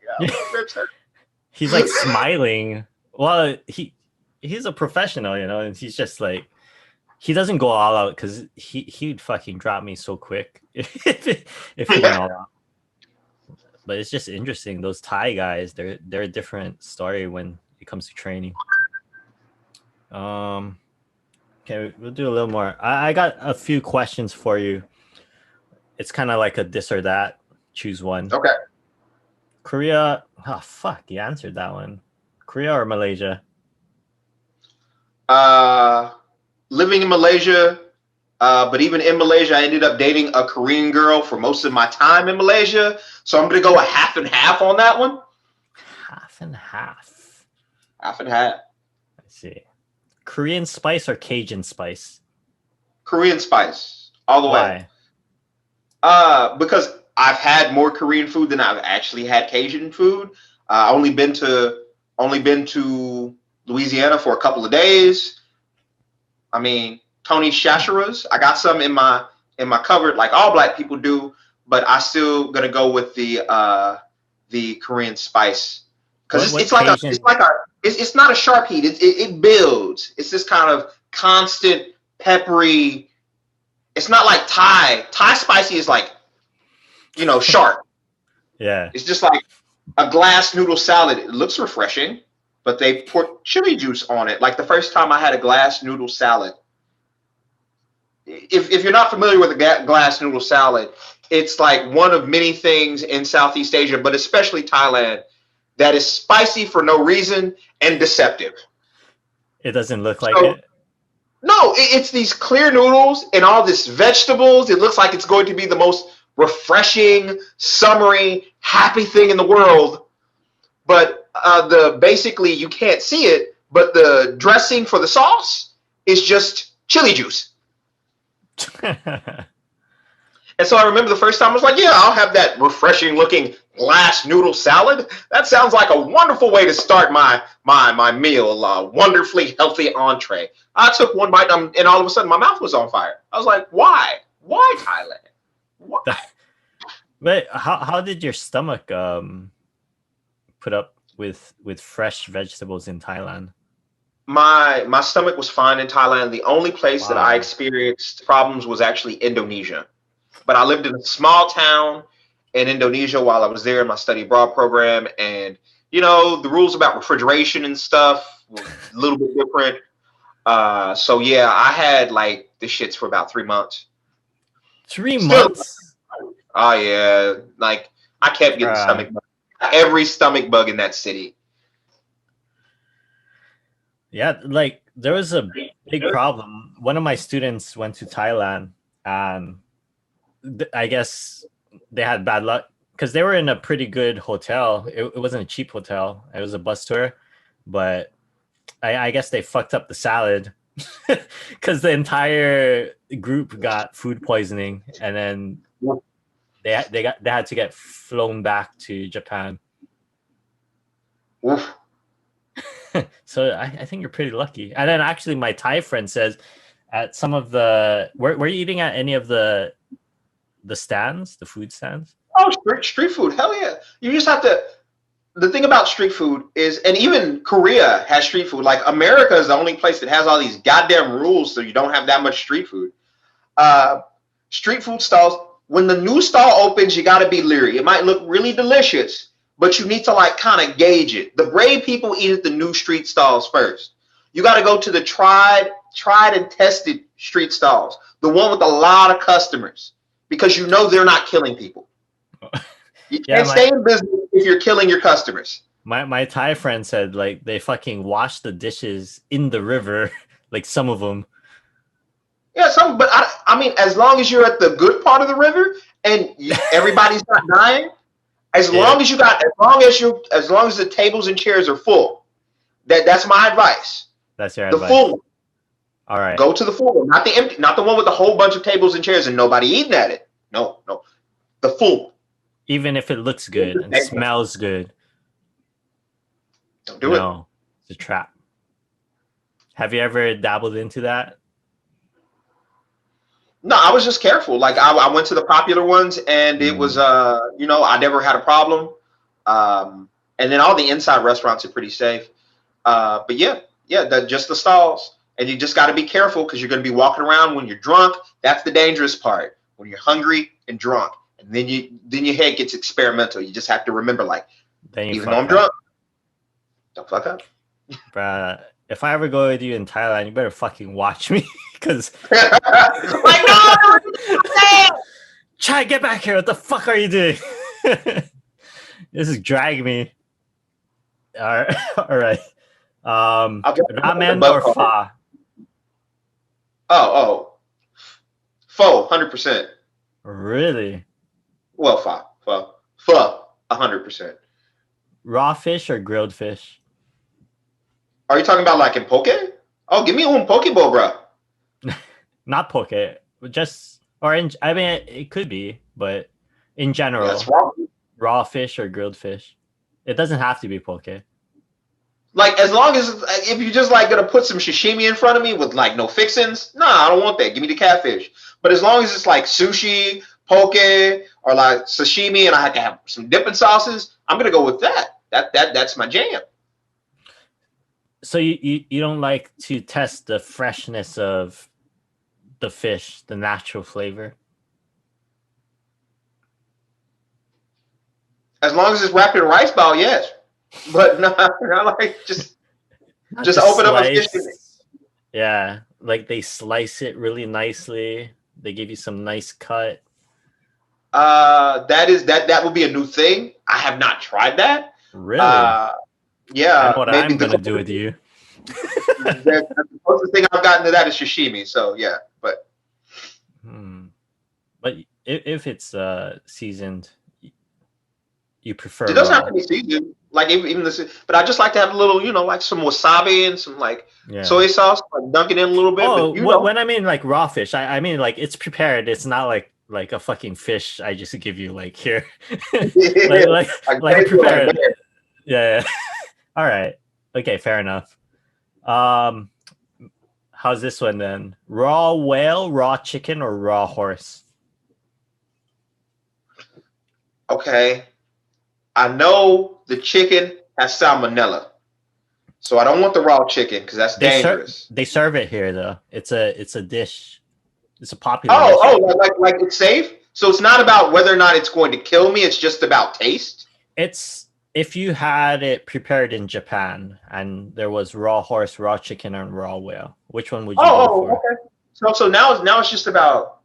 he's like smiling. Well, he's a professional, and he's just like, he doesn't go all out because he'd fucking drop me so quick if he went all out. But it's just interesting. Those Thai guys, they're a different story when it comes to training. Okay, we'll do a little more. I got a few questions for you. It's kind of like a this or that. Choose one. Okay. Korea. Oh, fuck. You answered that one. Korea or Malaysia? Living in Malaysia, but even in Malaysia, I ended up dating a Korean girl for most of my time in Malaysia. So I'm going to go a half and half on that one. Half and half. Half and half. I see. Korean spice or Cajun spice? Korean spice, all the way. Why? Because I've had more Korean food than I've actually had Cajun food. Only been to Louisiana for a couple of days. I mean, Tony Shasharas, I got some in my cupboard like all black people do, but I still gonna go with the Korean spice because it's not a sharp heat. It builds. It's this kind of constant peppery. It's not like Thai. Thai spicy is like, sharp. Yeah. It's just like a glass noodle salad. It looks refreshing, but they put chili juice on it. Like the first time I had a glass noodle salad. If you're not familiar with a glass noodle salad, it's like one of many things in Southeast Asia, but especially Thailand, that is spicy for no reason and deceptive. It doesn't look like it? No, it's these clear noodles and all this vegetables. It looks like it's going to be the most refreshing, summery, happy thing in the world. But basically you can't see it, but the dressing for the sauce is just chili juice. And so I remember the first time I was like, yeah, I'll have that refreshing looking glass noodle salad. That sounds like a wonderful way to start my meal. Wonderfully healthy entree. I took one bite and all of a sudden my mouth was on fire. I was like, why? Why Thailand? Why? But how did your stomach put up with fresh vegetables in Thailand? My stomach was fine in Thailand. The only place that I Wow. experienced problems was actually Indonesia. But I lived in a small town in Indonesia while I was there in my study abroad program, and the rules about refrigeration and stuff were a little bit different. So yeah, I had like the shits for about 3 months. 3 Still, months? oh yeah, like I kept getting Bruh. stomach bug. Every stomach bug in that city. Yeah, like there was a big problem. One of my students went to Thailand, and I guess they had bad luck because they were in a pretty good hotel. It wasn't a cheap hotel. It was a bus tour, but I guess they fucked up the salad because the entire group got food poisoning, and then they had to get flown back to Japan. Oof. So I think you're pretty lucky. And then actually, my Thai friend says at some of the were you eating at any of the stands, the food stands? Oh, street food. Hell yeah. You just have to. The thing about street food is, and even Korea has street food. Like America is the only place that has all these goddamn rules, so you don't have that much street food. Street food stalls. When the new stall opens, you got to be leery. It might look really delicious, but you need to like kind of gauge it. The brave people eat at the new street stalls first. You got to go to the tried and tested street stalls, the one with a lot of customers, because they're not killing people. You can't stay in business if you're killing your customers. My Thai friend said like they fucking wash the dishes in the river, like some of them. Yeah, but I mean, as long as you're at the good part of the river and everybody's not dying, as long as the tables and chairs are full, that's my advice. That's your the advice. Full one. All right. Go to the full one, not the empty, not the one with a whole bunch of tables and chairs and nobody eating at it. No, the full one. Even if it looks good and smells good. Don't do it. No, it's a trap. Have you ever dabbled into that? No, I was just careful. Like I went to the popular ones, and it was, I never had a problem. And then all the inside restaurants are pretty safe. But just the stalls, and you just got to be careful because you're going to be walking around when you're drunk. That's the dangerous part. When you're hungry and drunk, and then your head gets experimental. You just have to remember, like, even though I'm drunk, don't fuck up. Bruh, if I ever go with you in Thailand, you better fucking watch me. Because like, no! Chai, get back here. What the fuck are you doing? This is drag me. All right. Ramen or pho? Pho, 100%. Really? Well, pho, 100%. Raw fish or grilled fish? Are you talking about like in poke? Oh, give me un poke bowl, bro. Not poke, it could be, but in general, That's wrong. Raw fish or grilled fish. It doesn't have to be poke. Like, as long as, if you're just like gonna put some sashimi in front of me with like no fixins, nah, I don't want that. Give me the catfish. But as long as it's like sushi, poke, or like sashimi, and I have to have some dipping sauces, I'm gonna go with that. That's my jam. So you don't like to test the freshness of the fish, the natural flavor? As long as it's wrapped in a rice ball, yes. But not like just open up a fish. Yeah, like they slice it really nicely. They give you some nice cut. That will be a new thing. I have not tried that. Really? Yeah. I know what I'm gonna do with you. The closest thing I've gotten to that is sashimi. So yeah, but if it's seasoned, you prefer. It doesn't have to be seasoned. Like even this, but I just like to have a little, like some wasabi and some like soy sauce, like dunk it in a little bit. Oh, but, when I mean like raw fish, I mean like it's prepared. It's not like like a fucking fish. I just give you like here, Yeah. like prepare it. Yeah. All right. Okay. Fair enough. How's this one then? Raw whale, raw chicken, or raw horse? Okay. I know the chicken has salmonella, so I don't want the raw chicken because that's dangerous. They serve it here though. It's a dish. It's a popular dish. Like it's safe. So it's not about whether or not it's going to kill me. It's just about taste. It's if you had it prepared in Japan and there was raw horse, raw chicken, and raw whale, which one would you go for? Okay. So now it's just about.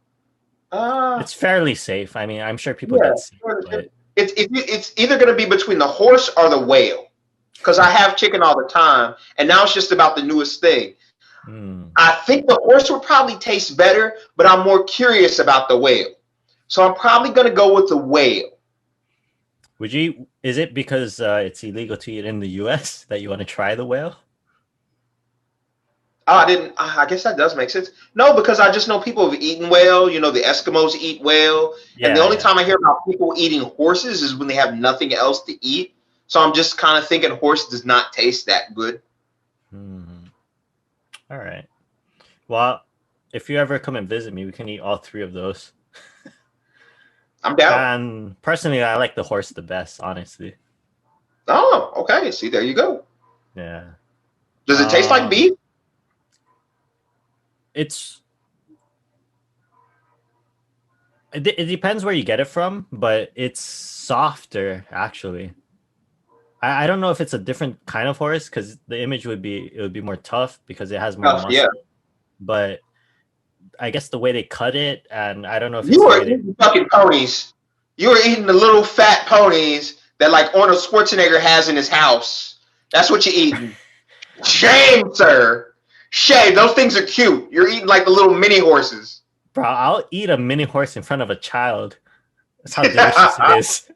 It's fairly safe. I mean, I'm sure people get sick. But... It's either going to be between the horse or the whale, because I have chicken all the time, and now it's just about the newest thing. I think the horse would probably taste better, but I'm more curious about the whale, so I'm probably going to go with the whale. Would you? Is it because it's illegal to eat in the U.S. that you want to try the whale? I guess that does make sense. No, because I just know people have eaten whale. You know, the Eskimos eat whale. And the only time I hear about people eating horses is when they have nothing else to eat. So I'm just kind of thinking horse does not taste that good. All right. Well, if you ever come and visit me, we can eat all three of those. I'm down. And personally, I like the horse the best, honestly. Oh, okay. See, there you go. Yeah. Does it taste like beef? It depends where you get it from, but it's softer actually. I don't know if it's a different kind of horse because the image would be more tough because it has more muscle. Yeah. But I guess the way they cut it, and I don't know if you were eating fucking ponies. You were eating the little fat ponies that like Arnold Schwarzenegger has in his house. That's what you're eating. Shame, sir. Shame. Those things are cute. You're eating like the little mini horses. Bro, I'll eat a mini horse in front of a child. That's how delicious it is.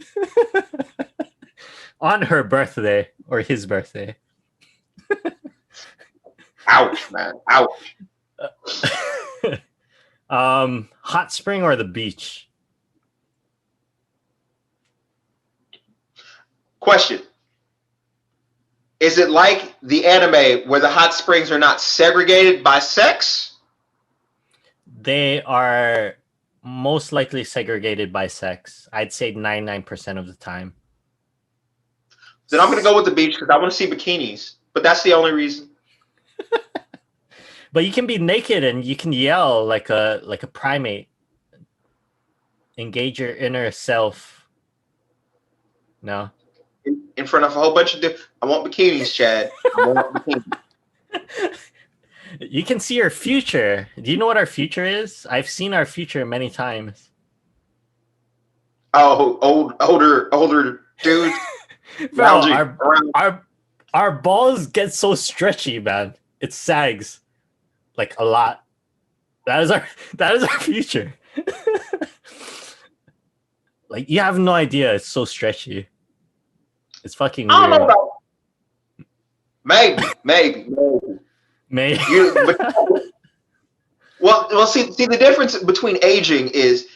On her birthday or his birthday. Ouch, man. Ouch. Hot spring or the beach? Question. Is it like the anime where the hot springs are not segregated by sex? They are most likely segregated by sex. I'd say 99% of the time. Then I'm going to go with the beach because I want to see bikinis. But that's the only reason. But you can be naked and you can yell like a primate. Engage your inner self. No. In front of a whole bunch of I want bikinis, Chad. I want bikinis. You can see your future. Do you know what our future is? I've seen our future many times. Oh, older dudes. Bro, our balls get so stretchy, man. It sags like a lot. That is our future. Like you have no idea. It's so stretchy. It's fucking weird. I don't know about maybe. Well, see, the difference between aging is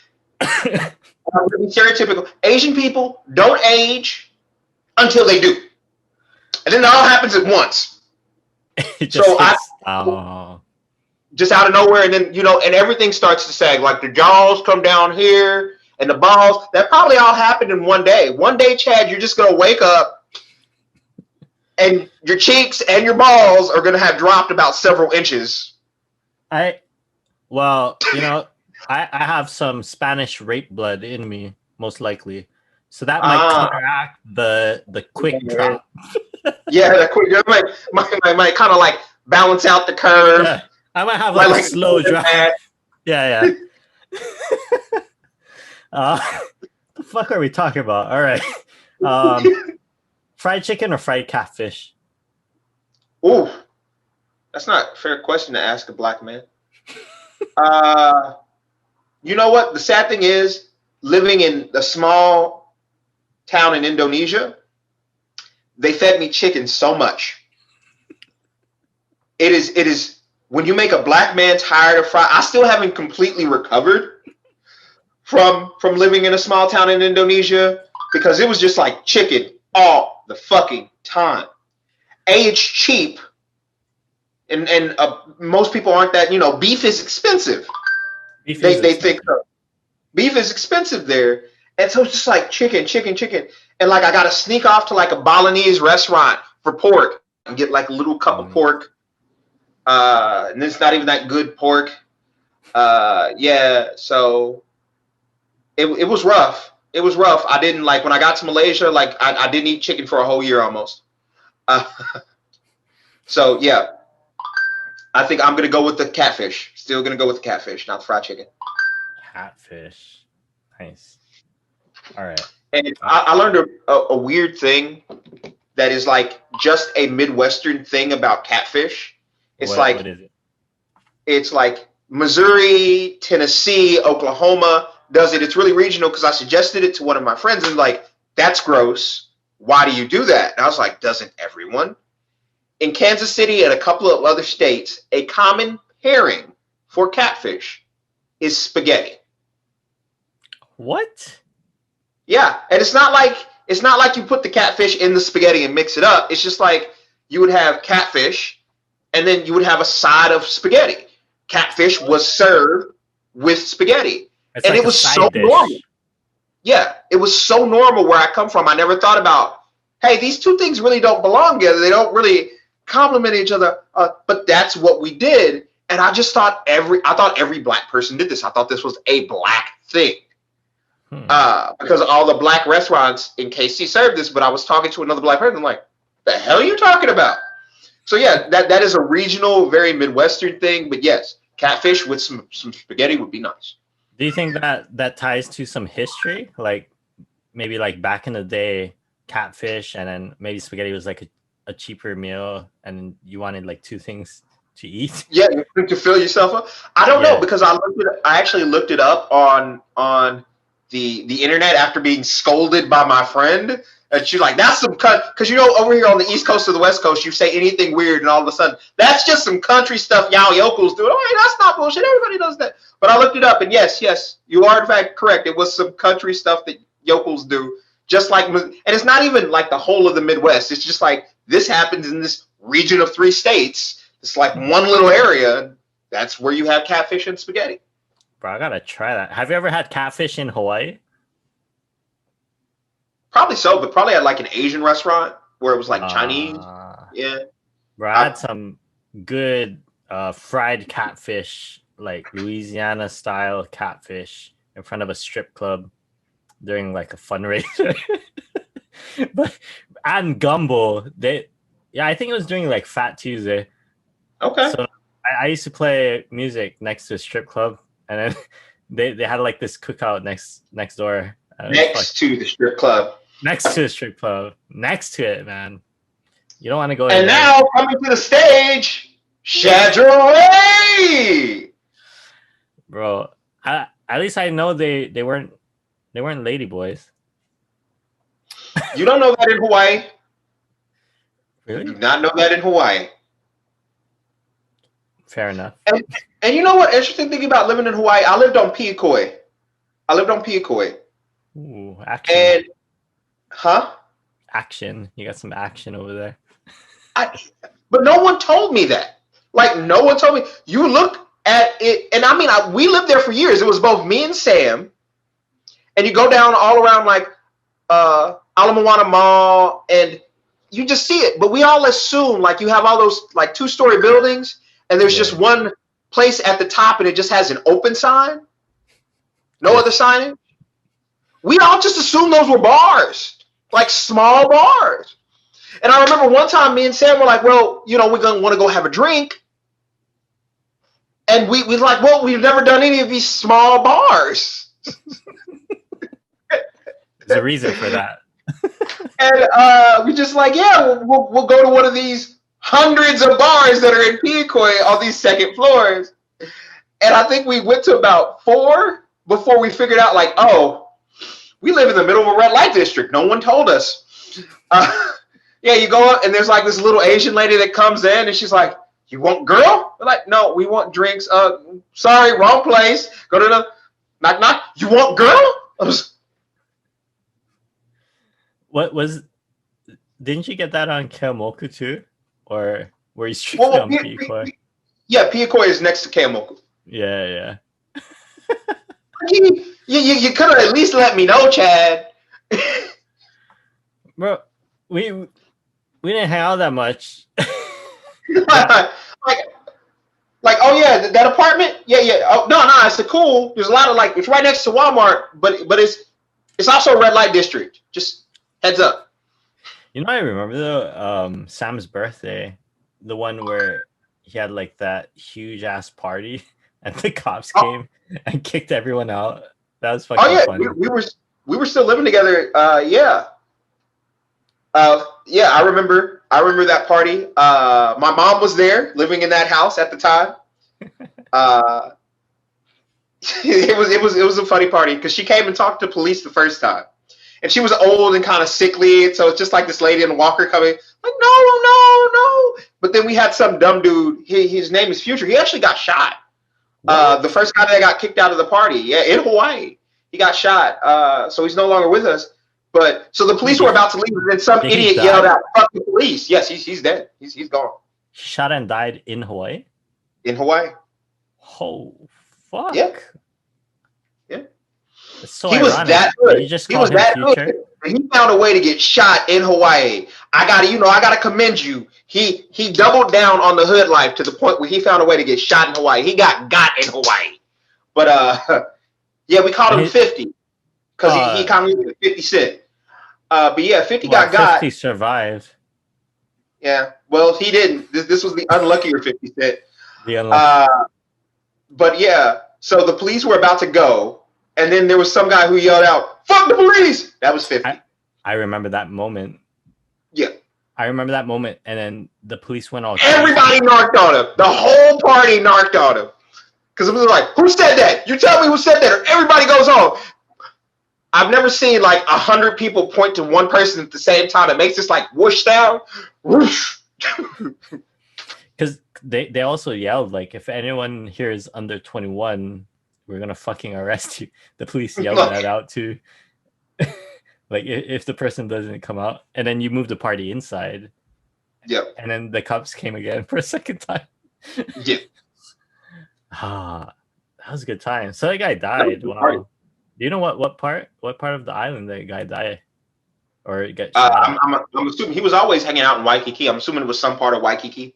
stereotypical. Asian people don't age until they do, and then it all happens at once. Just out of nowhere, and then and everything starts to sag. Like the jaws come down here. And the balls, that probably all happened in one day. One day, Chad, you're just going to wake up and your cheeks and your balls are going to have dropped about several inches. I have some Spanish rape blood in me, most likely. So that might counteract the quick drop. Yeah, the quick drop might kind of like balance out the curve. Yeah. I might have like a slow drop. Yeah. What the fuck are we talking about? All right. Fried chicken or fried catfish? Ooh, that's not a fair question to ask a black man. You know what? The sad thing is, living in a small town in Indonesia, they fed me chicken so much. It is when you make a black man tired of fried. I still haven't completely recovered from living in a small town in Indonesia because it was just like chicken all the fucking time. It's cheap, and most people aren't that. Beef is expensive. They think so. Beef is expensive there, and so it's just like chicken, and like I gotta sneak off to like a Balinese restaurant for pork and get like a little cup of pork, and it's not even that good pork. So it was rough. It was rough. I didn't like when I got to Malaysia. Like I didn't eat chicken for a whole year almost. So yeah, I think I'm gonna go with the catfish. Still gonna go with the catfish, not the fried chicken. Catfish, nice. All right. And I learned a weird thing that is like just a Midwestern thing about catfish. It's what is it? It's like Missouri, Tennessee, Oklahoma does it. It's really regional because I suggested it to one of my friends and like, that's gross. Why do you do that? And I was like, doesn't everyone? In Kansas City and a couple of other states, a common pairing for catfish is spaghetti. What? Yeah, and it's not like you put the catfish in the spaghetti and mix it up. It's just like you would have catfish and then you would have a side of spaghetti. Catfish was served with spaghetti. And like it was so normal. Yeah, it was so normal where I come from. I never thought about, hey, these two things really don't belong together. They don't really complement each other. But that's what we did. And I just thought every black person did this. I thought this was a black thing. Because all the black restaurants in KC served this, but I was talking to another black person. I'm like, the hell are you talking about? So yeah, that is a regional, very Midwestern thing. But yes, catfish with some spaghetti would be nice. Do you think that ties to some history? Like maybe like back in the day, catfish and then maybe spaghetti was like a cheaper meal and you wanted like two things to eat? Yeah, to fill yourself up. I don't know because I actually looked it up on the internet after being scolded by my friend. And she's like, that's some because over here on the East Coast or the West Coast, you say anything weird and all of a sudden, that's just some country stuff y'all yokels do. Oh, hey, that's not bullshit. Everybody does that. But I looked it up and yes, you are in fact correct. It was some country stuff that yokels do. Just like, and it's not even like the whole of the Midwest. It's just like this happens in this region of 3 states. It's like one little area. That's where you have catfish and spaghetti. Bro, I gotta try that. Have you ever had catfish in Hawaii? Probably so, but probably at like an Asian restaurant where it was like Chinese. Yeah. Bro, I had some good fried catfish, like Louisiana style catfish in front of a strip club during like a fundraiser. But and gumbo, I think it was during like Fat Tuesday. Okay. So I used to play music next to a strip club, and then they had like this cookout next door. Next to the strip club. Next to the strip club. Next to it, man. You don't want to go. And now coming to the stage, Shadray. Bro, at least I know they weren't lady boys. You don't know that in Hawaii? Really? You do not know that in Hawaii. Fair enough. And you know what? Interesting thing about living in Hawaii, I lived on Piakoi. Ooh, action. And, action. You got some action over there. But no one told me that. Like, no one told me. You look at it, and I mean, we lived there for years. It was both me and Sam. And you go down all around, like, Ala Moana Mall, and you just see it. But we all assume, like, you have all those, like, 2-story buildings, and there's just one place at the top, and it just has an open sign. No other signage. We all just assumed those were bars, like small bars. And I remember one time me and Sam were like, well, we're going to want to go have a drink. And we like, well, we've never done any of these small bars. There's a reason for that. And we just like, yeah, we'll go to one of these hundreds of bars that are in Piakoi on these second floors. And I think we went to about 4 before we figured out, like, oh, we live in the middle of a red light district. No one told us. Yeah, you go up and there's like this little Asian lady that comes in and she's like, you want girl? We're like, no, we want drinks. Sorry, wrong place. Go to the Knock knock. You want girl? I was, What was? Didn't you get that on Kemoku too, or were you strictly on Pikoi? yeah, Piakoi is next to Kamoku. Yeah. You could have at least let me know, Chad. Bro, we didn't hang out that much. like, oh yeah, that apartment, yeah. Oh no, it's a cool. There's a lot of like, it's right next to Walmart, but it's also a red light district. Just heads up. You know, I remember though, Sam's birthday, the one where he had like that huge ass party, and the cops came and kicked everyone out. That was fucking funny. We were still living together. Yeah, I remember that party. My mom was there, living in that house at the time. It was a funny party because she came and talked to police the first time, and she was old and kind of sickly. So it's just like this lady in a walker coming, like no. But then we had some dumb dude. His name is Future. He actually got shot. The first guy that got kicked out of the party, yeah, in Hawaii, he got shot. So he's no longer with us. But so the police were about to leave, and then some idiot yelled out, "Fuck the police!" Yes, he's dead. He's gone. He shot and died in Hawaii. In Hawaii. Oh fuck. Yeah. It's so he ironic. Was that good. He was that Future? Good. He found a way to get shot in Hawaii. I gotta commend you. He doubled down on the hood life to the point where he found a way to get shot in Hawaii. He got in Hawaii. But yeah, we called him 50 because he kind of 50 Cent. But yeah, 50 got 50 survived. Yeah, well, he didn't. This was the unluckier 50 Cent. The unlucky. But yeah, so the police were about to go, and then there was some guy who yelled out, "Fuck the police!" That was 50. I remember that moment. Yeah. I remember that moment, and then the police went all Everybody narked on him. The whole party narked on him. Because it was like, who said that? You tell me who said that, or everybody goes home. I've never seen like 100 people point to one person at the same time. It makes this like whoosh sound. Whoosh. Because they also yelled, like, if anyone here is under 21, we're going to fucking arrest you. The police yelled that out too. Like, if the person doesn't come out, and then you move the party inside. Yep. And then the cops came again for a second time. Yep. That was a good time. So that guy died. Wow. Do you know what part of the island that guy died? Or get shot? I'm assuming he was always hanging out in Waikiki. I'm assuming it was some part of Waikiki.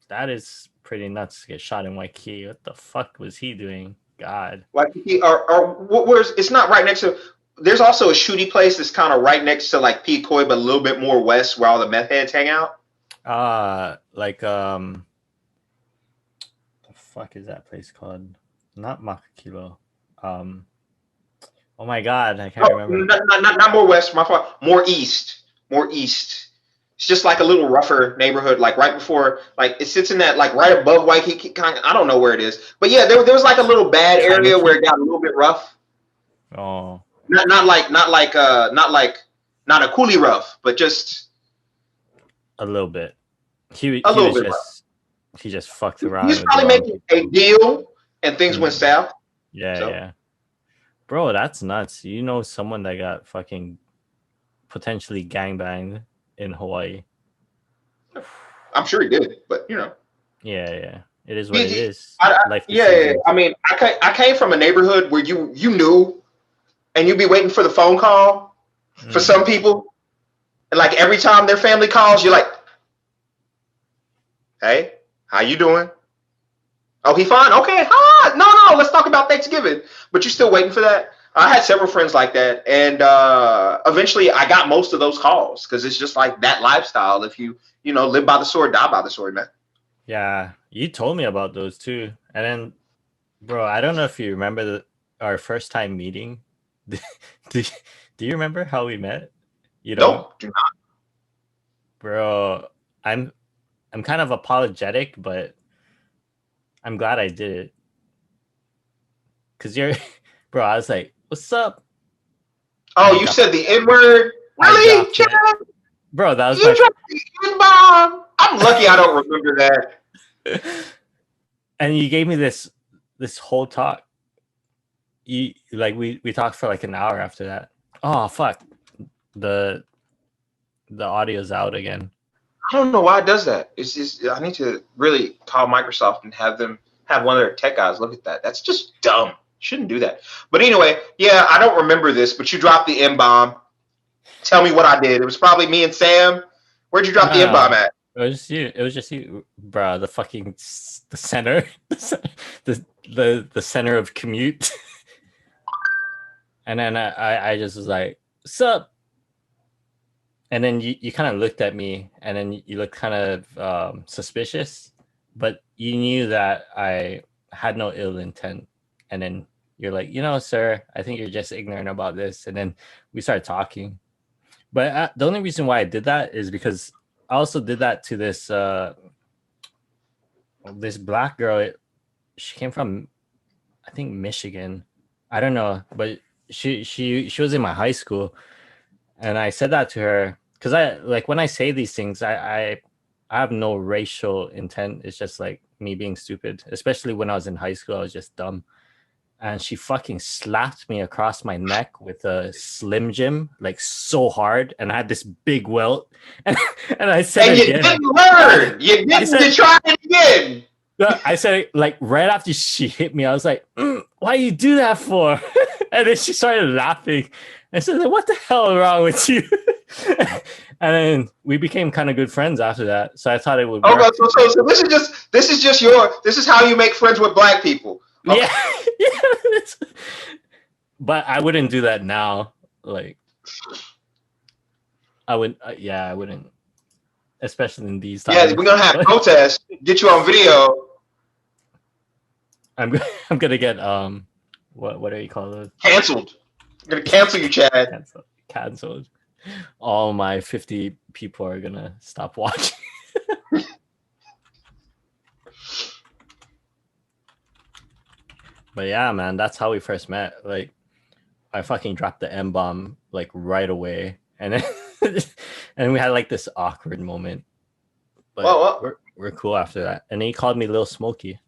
That is pretty nuts to get shot in Waikiki. What the fuck was he doing? God. Waikiki, or where's it's not right next to. There's also a shooty place that's kind of right next to like Pikoi, but a little bit more west where all the meth heads hang out. Like the fuck is that place called? Not Makakilo. Oh my god, I can't remember. Not more west, my fault. More east. It's just like a little rougher neighborhood, like right before, like it sits in that, like right above Waikiki. I don't know where it is, but yeah, there was like a little bad area where it got a little bit rough. Oh, not a coolie rough, but just a little bit. He just fucked around. He was probably making a deal, and things went south. Yeah. Bro, that's nuts. You know someone that got fucking potentially gangbanged in Hawaii. I'm sure he did, but you know. Yeah. It is what it is. Yeah. I mean, I came from a neighborhood where you knew, and you'd be waiting for the phone call for some people. And like every time their family calls, you're like, "Hey, how you doing? Oh, he fine? Okay. Hi. No, let's talk about Thanksgiving." But you're still waiting for that. I had several friends like that, and eventually I got most of those calls because it's just like that lifestyle. If you live by the sword, die by the sword, man. Yeah, you told me about those too. And then, bro, I don't know if you remember our first time meeting. Do you remember how we met? You don't? No, do not. Bro, I'm kind of apologetic, but I'm glad I did it. Cause bro, I was like, "What's up?" Oh, you said the N-word? Really? Bro, that was you dropped the N-bomb. I'm lucky I don't remember that. And you gave me this whole talk. we talked for like an hour after that. Oh fuck, the audio's out again. I don't know why it does that. It's just I need to really call Microsoft and have them have one of their tech guys look at that. That's just dumb. Shouldn't do that. But anyway, yeah, I don't remember this, but you dropped the M-bomb. Tell me what I did. It was probably me and Sam. Where'd you drop the M-bomb at? It was just you. It was just you, bro. The fucking the center, the center of commute. And then I just was like, "Sup?" And then you kind of looked at me, and then you looked kind of suspicious, but you knew that I had no ill intent. And then you're like, sir, I think you're just ignorant about this. And then we started talking. But the only reason why I did that is because I also did that to this this black girl. She came from, I think, Michigan. I don't know, but she was in my high school, and I said that to her because I like when I say these things, I have no racial intent. It's just like me being stupid. Especially when I was in high school, I was just dumb. And she fucking slapped me across my neck with a Slim Jim, like so hard, and I had this big welt. And I said, and you didn't learn. You didn't try it again. I said it like right after she hit me. I was like, "Why you do that for?" And then she started laughing. I said, "What the hell is wrong with you?" And then we became kind of good friends after that. So I thought it would work. Okay, so this is how you make friends with black people. Okay. Yeah. But I wouldn't do that now. Like, I would. I wouldn't. Especially in these times. Yeah, we're gonna have protests. Get you on video. I'm gonna get what do you call those? Canceled. I'm gonna cancel you, Chad. Canceled. All my 50 people are gonna stop watching. But yeah, man, that's how we first met. Like, I fucking dropped the M-bomb like right away, and then and we had like this awkward moment. But well, we're cool after that. And then he called me Lil Smokey.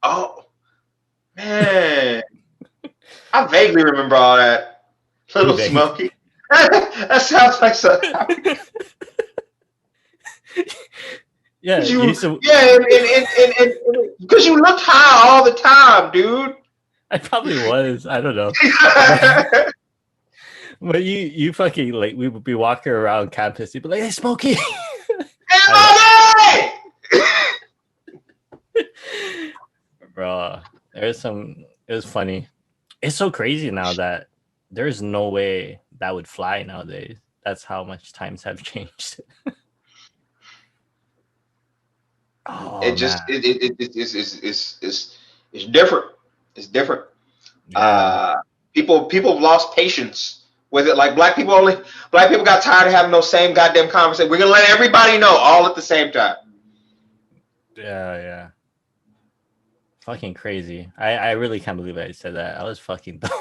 Oh man, I vaguely remember all that. Little Smokey. That sounds like something. Yeah, and because you looked high all the time, dude. I probably was. I don't know. But you fucking like we would be walking around campus. You'd be like, "Hey, Smokey." Hey, bro, it was funny. It's so crazy now that there's no way that would fly nowadays. That's how much times have changed. it's different. It's different. Yeah. People have lost patience with it. Like black people got tired of having those same goddamn conversations. We're gonna let everybody know all at the same time. Yeah. Fucking crazy. I really can't believe I said that. I was fucking dumb.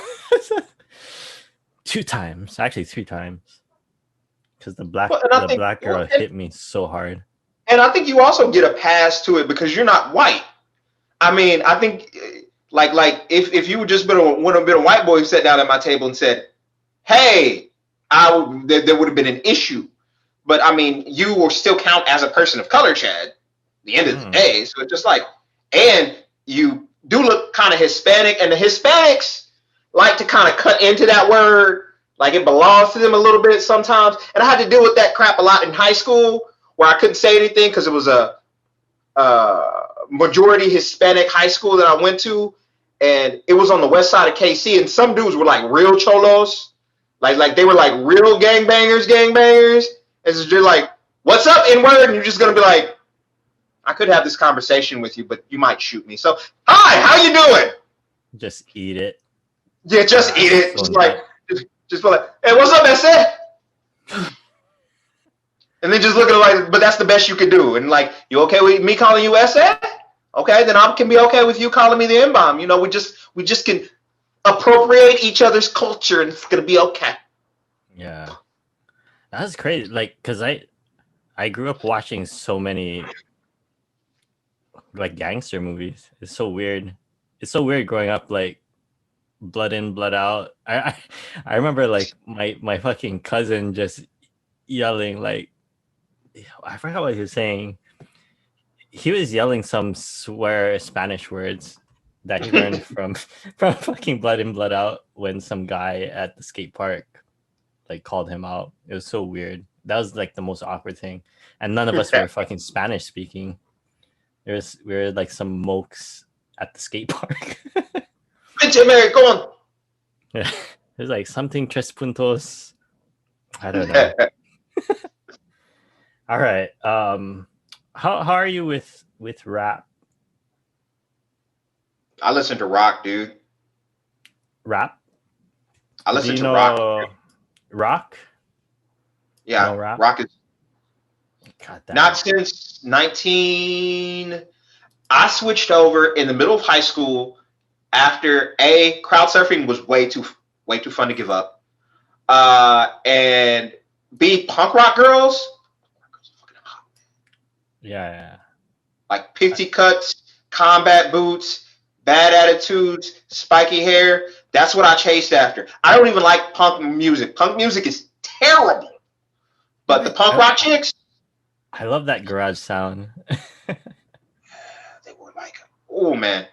2 times. Actually 3 times. Because the black girl hit me so hard. And I think you also get a pass to it because you're not white. I mean, I think like if you would just would have been a white boy who sat down at my table and said, "Hey," there would have been an issue. But I mean, you will still count as a person of color, Chad. At the end of the day, so it's just like, and you do look kind of Hispanic, and the Hispanics like to kind of cut into that word, like it belongs to them a little bit sometimes. And I had to deal with that crap a lot in high school, where I couldn't say anything because it was a majority Hispanic high school that I went to, and it was on the west side of KC, and some dudes were like real cholos, like they were like real gangbangers, and so you're like, "What's up, N-word?" And you're just gonna be like, "I could have this conversation with you, but you might shoot me. So, hi, how you doing?" Just eat it. Yeah, just eat it. Just like, just be like, "Hey, what's up, SF?" And then just look at it like, but that's the best you could do. And like, you okay with me calling you SF? Okay, then I can be okay with you calling me the M-bomb. You know, we just can appropriate each other's culture, and it's gonna be okay. Yeah, that's crazy. Like, cause I grew up watching so many like gangster movies. It's so weird. It's so weird growing up like blood in, blood out. I remember like my fucking cousin just yelling like, I forgot what he was saying. He was yelling some swear Spanish words that he learned from fucking blood in, blood out when some guy at the skate park like called him out. It was so weird. That was like the most awkward thing. And none of us were fucking Spanish speaking. We were like some mokes at the skate park. Pinche Mary, go on. Yeah. It was like something tres puntos. I don't know. All right. How are you with rap? I listen to rock, dude. Rap? I listen Do you to know rock. rock? Yeah, No rap? rock is God damn. not since 19. I switched over in the middle of high school after crowd surfing was way too fun to give up, and B, punk rock girls. Yeah. Like pixie cuts, combat boots, bad attitudes, spiky hair. That's what I chased after. I don't even like punk music. Punk music is terrible. But the punk rock chicks, I love that garage sound. they were like, oh man.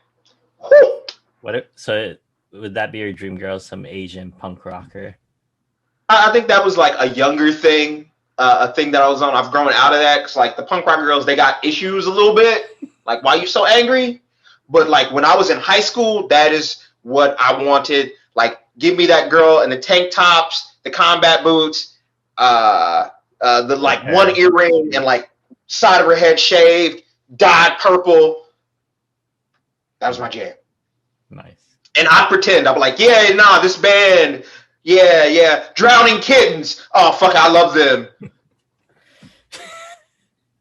Whew. Would that be your dream girl, some Asian punk rocker? I think that was like a younger thing, a thing that I was on. I've grown out of that because like the punk rock girls, they got issues a little bit. Like, why are you so angry? But like when I was in high school, that is what I wanted. Like, give me that girl in the tank tops, the combat boots, the like one earring and like side of her head shaved, dyed purple. That was my jam. Nice. And I pretend I'm like, yeah, nah, this band, yeah, Drowning Kittens. Oh fuck, I love them.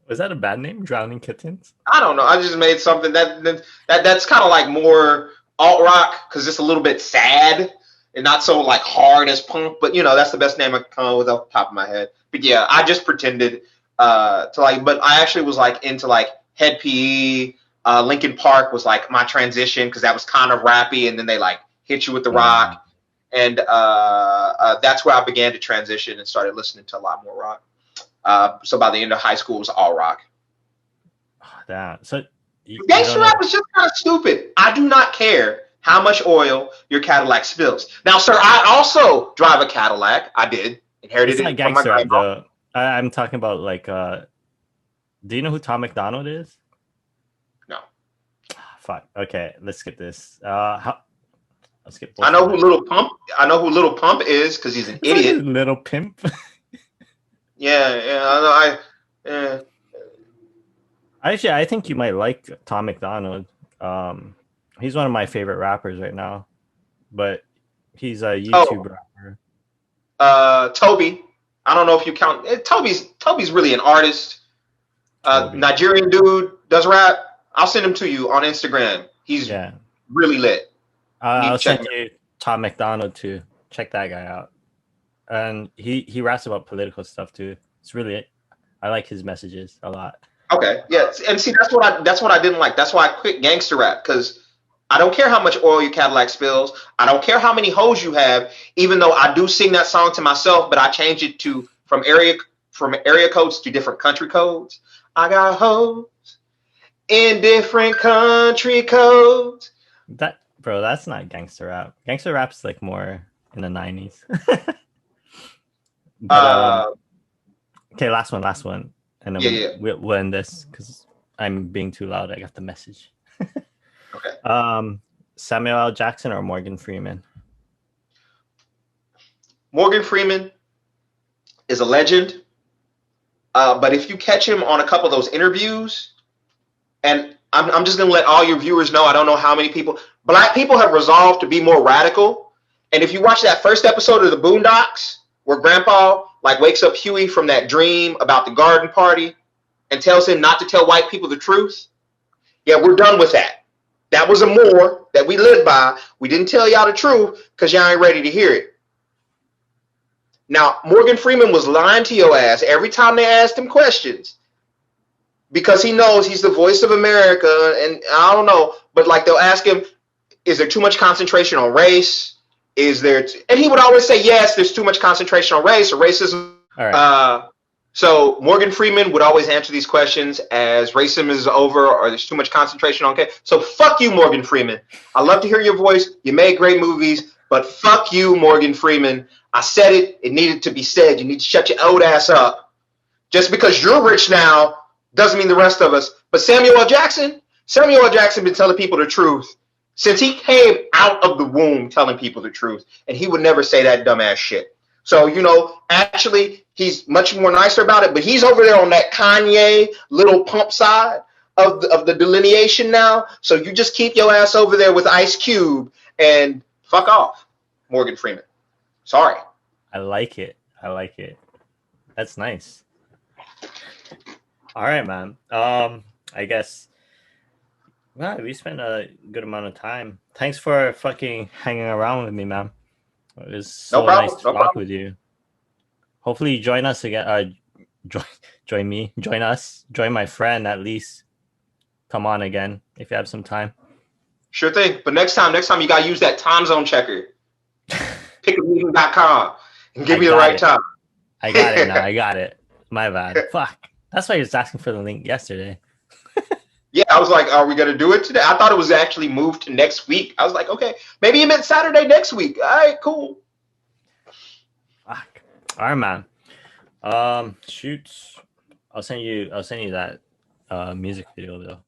Was that a bad name, Drowning Kittens? I don't know. I just made something that's kind of like more alt rock because it's a little bit sad and not so like hard as punk. But you know, that's the best name I can come up with off the top of my head. But yeah, I just pretended to like. But I actually was like into like Head PE. Linkin Park was like my transition because that was kind of rappy, and then they like hit you with the rock, and that's where I began to transition and started listening to a lot more rock. So by the end of high school, it was all rock. Damn. So gangster rap was just kind of stupid. I do not care how much oil your Cadillac spills. Now, sir, I also drive a Cadillac. I did inherited it's it not from my gangster rap, grandma. though. I'm talking about like. Do you know who Tom McDonald is? No. Fuck. Okay, let's skip this. Let's skip. I know who Little Pump. I know who Little Pump is because he's an idiot. Little pimp. Yeah. I know. Actually, I think you might like Tom McDonald. He's one of my favorite rappers right now, but he's a YouTube rapper. Toby. I don't know if you count. Toby's really an artist. Nigerian dude does rap. I'll send him to you on Instagram. He's really lit. I'll send you Tom McDonald too. Check that guy out. And he raps about political stuff too. It's really, I like his messages a lot. Okay, yeah, and see that's what I didn't like. That's why I quit gangster rap because I don't care how much oil your Cadillac spills. I don't care how many hoes you have. Even though I do sing that song to myself, but I change it to from area codes to different country codes. I got hoes in different country codes. That's not gangster rap. Gangster rap's like more in the 90s. Okay, last one. And then we'll end this because I'm being too loud. I got the message. Okay. Samuel L. Jackson or Morgan Freeman? Morgan Freeman is a legend. But if you catch him on a couple of those interviews, and I'm just going to let all your viewers know, I don't know how many people, black people have resolved to be more radical. And if you watch that first episode of the Boondocks, where Grandpa like wakes up Huey from that dream about the garden party and tells him not to tell white people the truth. Yeah, we're done with that. That was a more that we lived by. We didn't tell y'all the truth because y'all ain't ready to hear it. Now, Morgan Freeman was lying to your ass every time they asked him questions because he knows he's the voice of America. And I don't know, but like they'll ask him, is there too much concentration on race? Is there? And he would always say, yes, there's too much concentration on race or racism. All right. So Morgan Freeman would always answer these questions as racism is over or there's too much concentration on. Okay, so fuck you, Morgan Freeman. I love to hear your voice. You made great movies, but fuck you, Morgan Freeman. I said it. It needed to be said. You need to shut your old ass up. Just because you're rich now doesn't mean the rest of us. But Samuel L. Jackson been telling people the truth since he came out of the womb telling people the truth. And he would never say that dumbass shit. So, actually, he's much more nicer about it. But he's over there on that Kanye little pump side of the delineation now. So you just keep your ass over there with Ice Cube and fuck off, Morgan Freeman. Sorry. I like it. That's nice. All right, man. I guess we spent a good amount of time. Thanks for fucking hanging around with me, man. It was so nice to talk with you. Hopefully you join us again. Join us. Join my friend at least. Come on again if you have some time. Sure thing. But next time you gotta use that time zone checker. Pickameeting.com and give me the right time. I got it now. I got it. My bad. Fuck. That's why he was asking for the link yesterday. Yeah, I was like, are we going to do it today? I thought it was actually moved to next week. I was like, okay, maybe you meant Saturday next week. All right, cool. Fuck. All right, man. Shoot. I'll send you that music video though.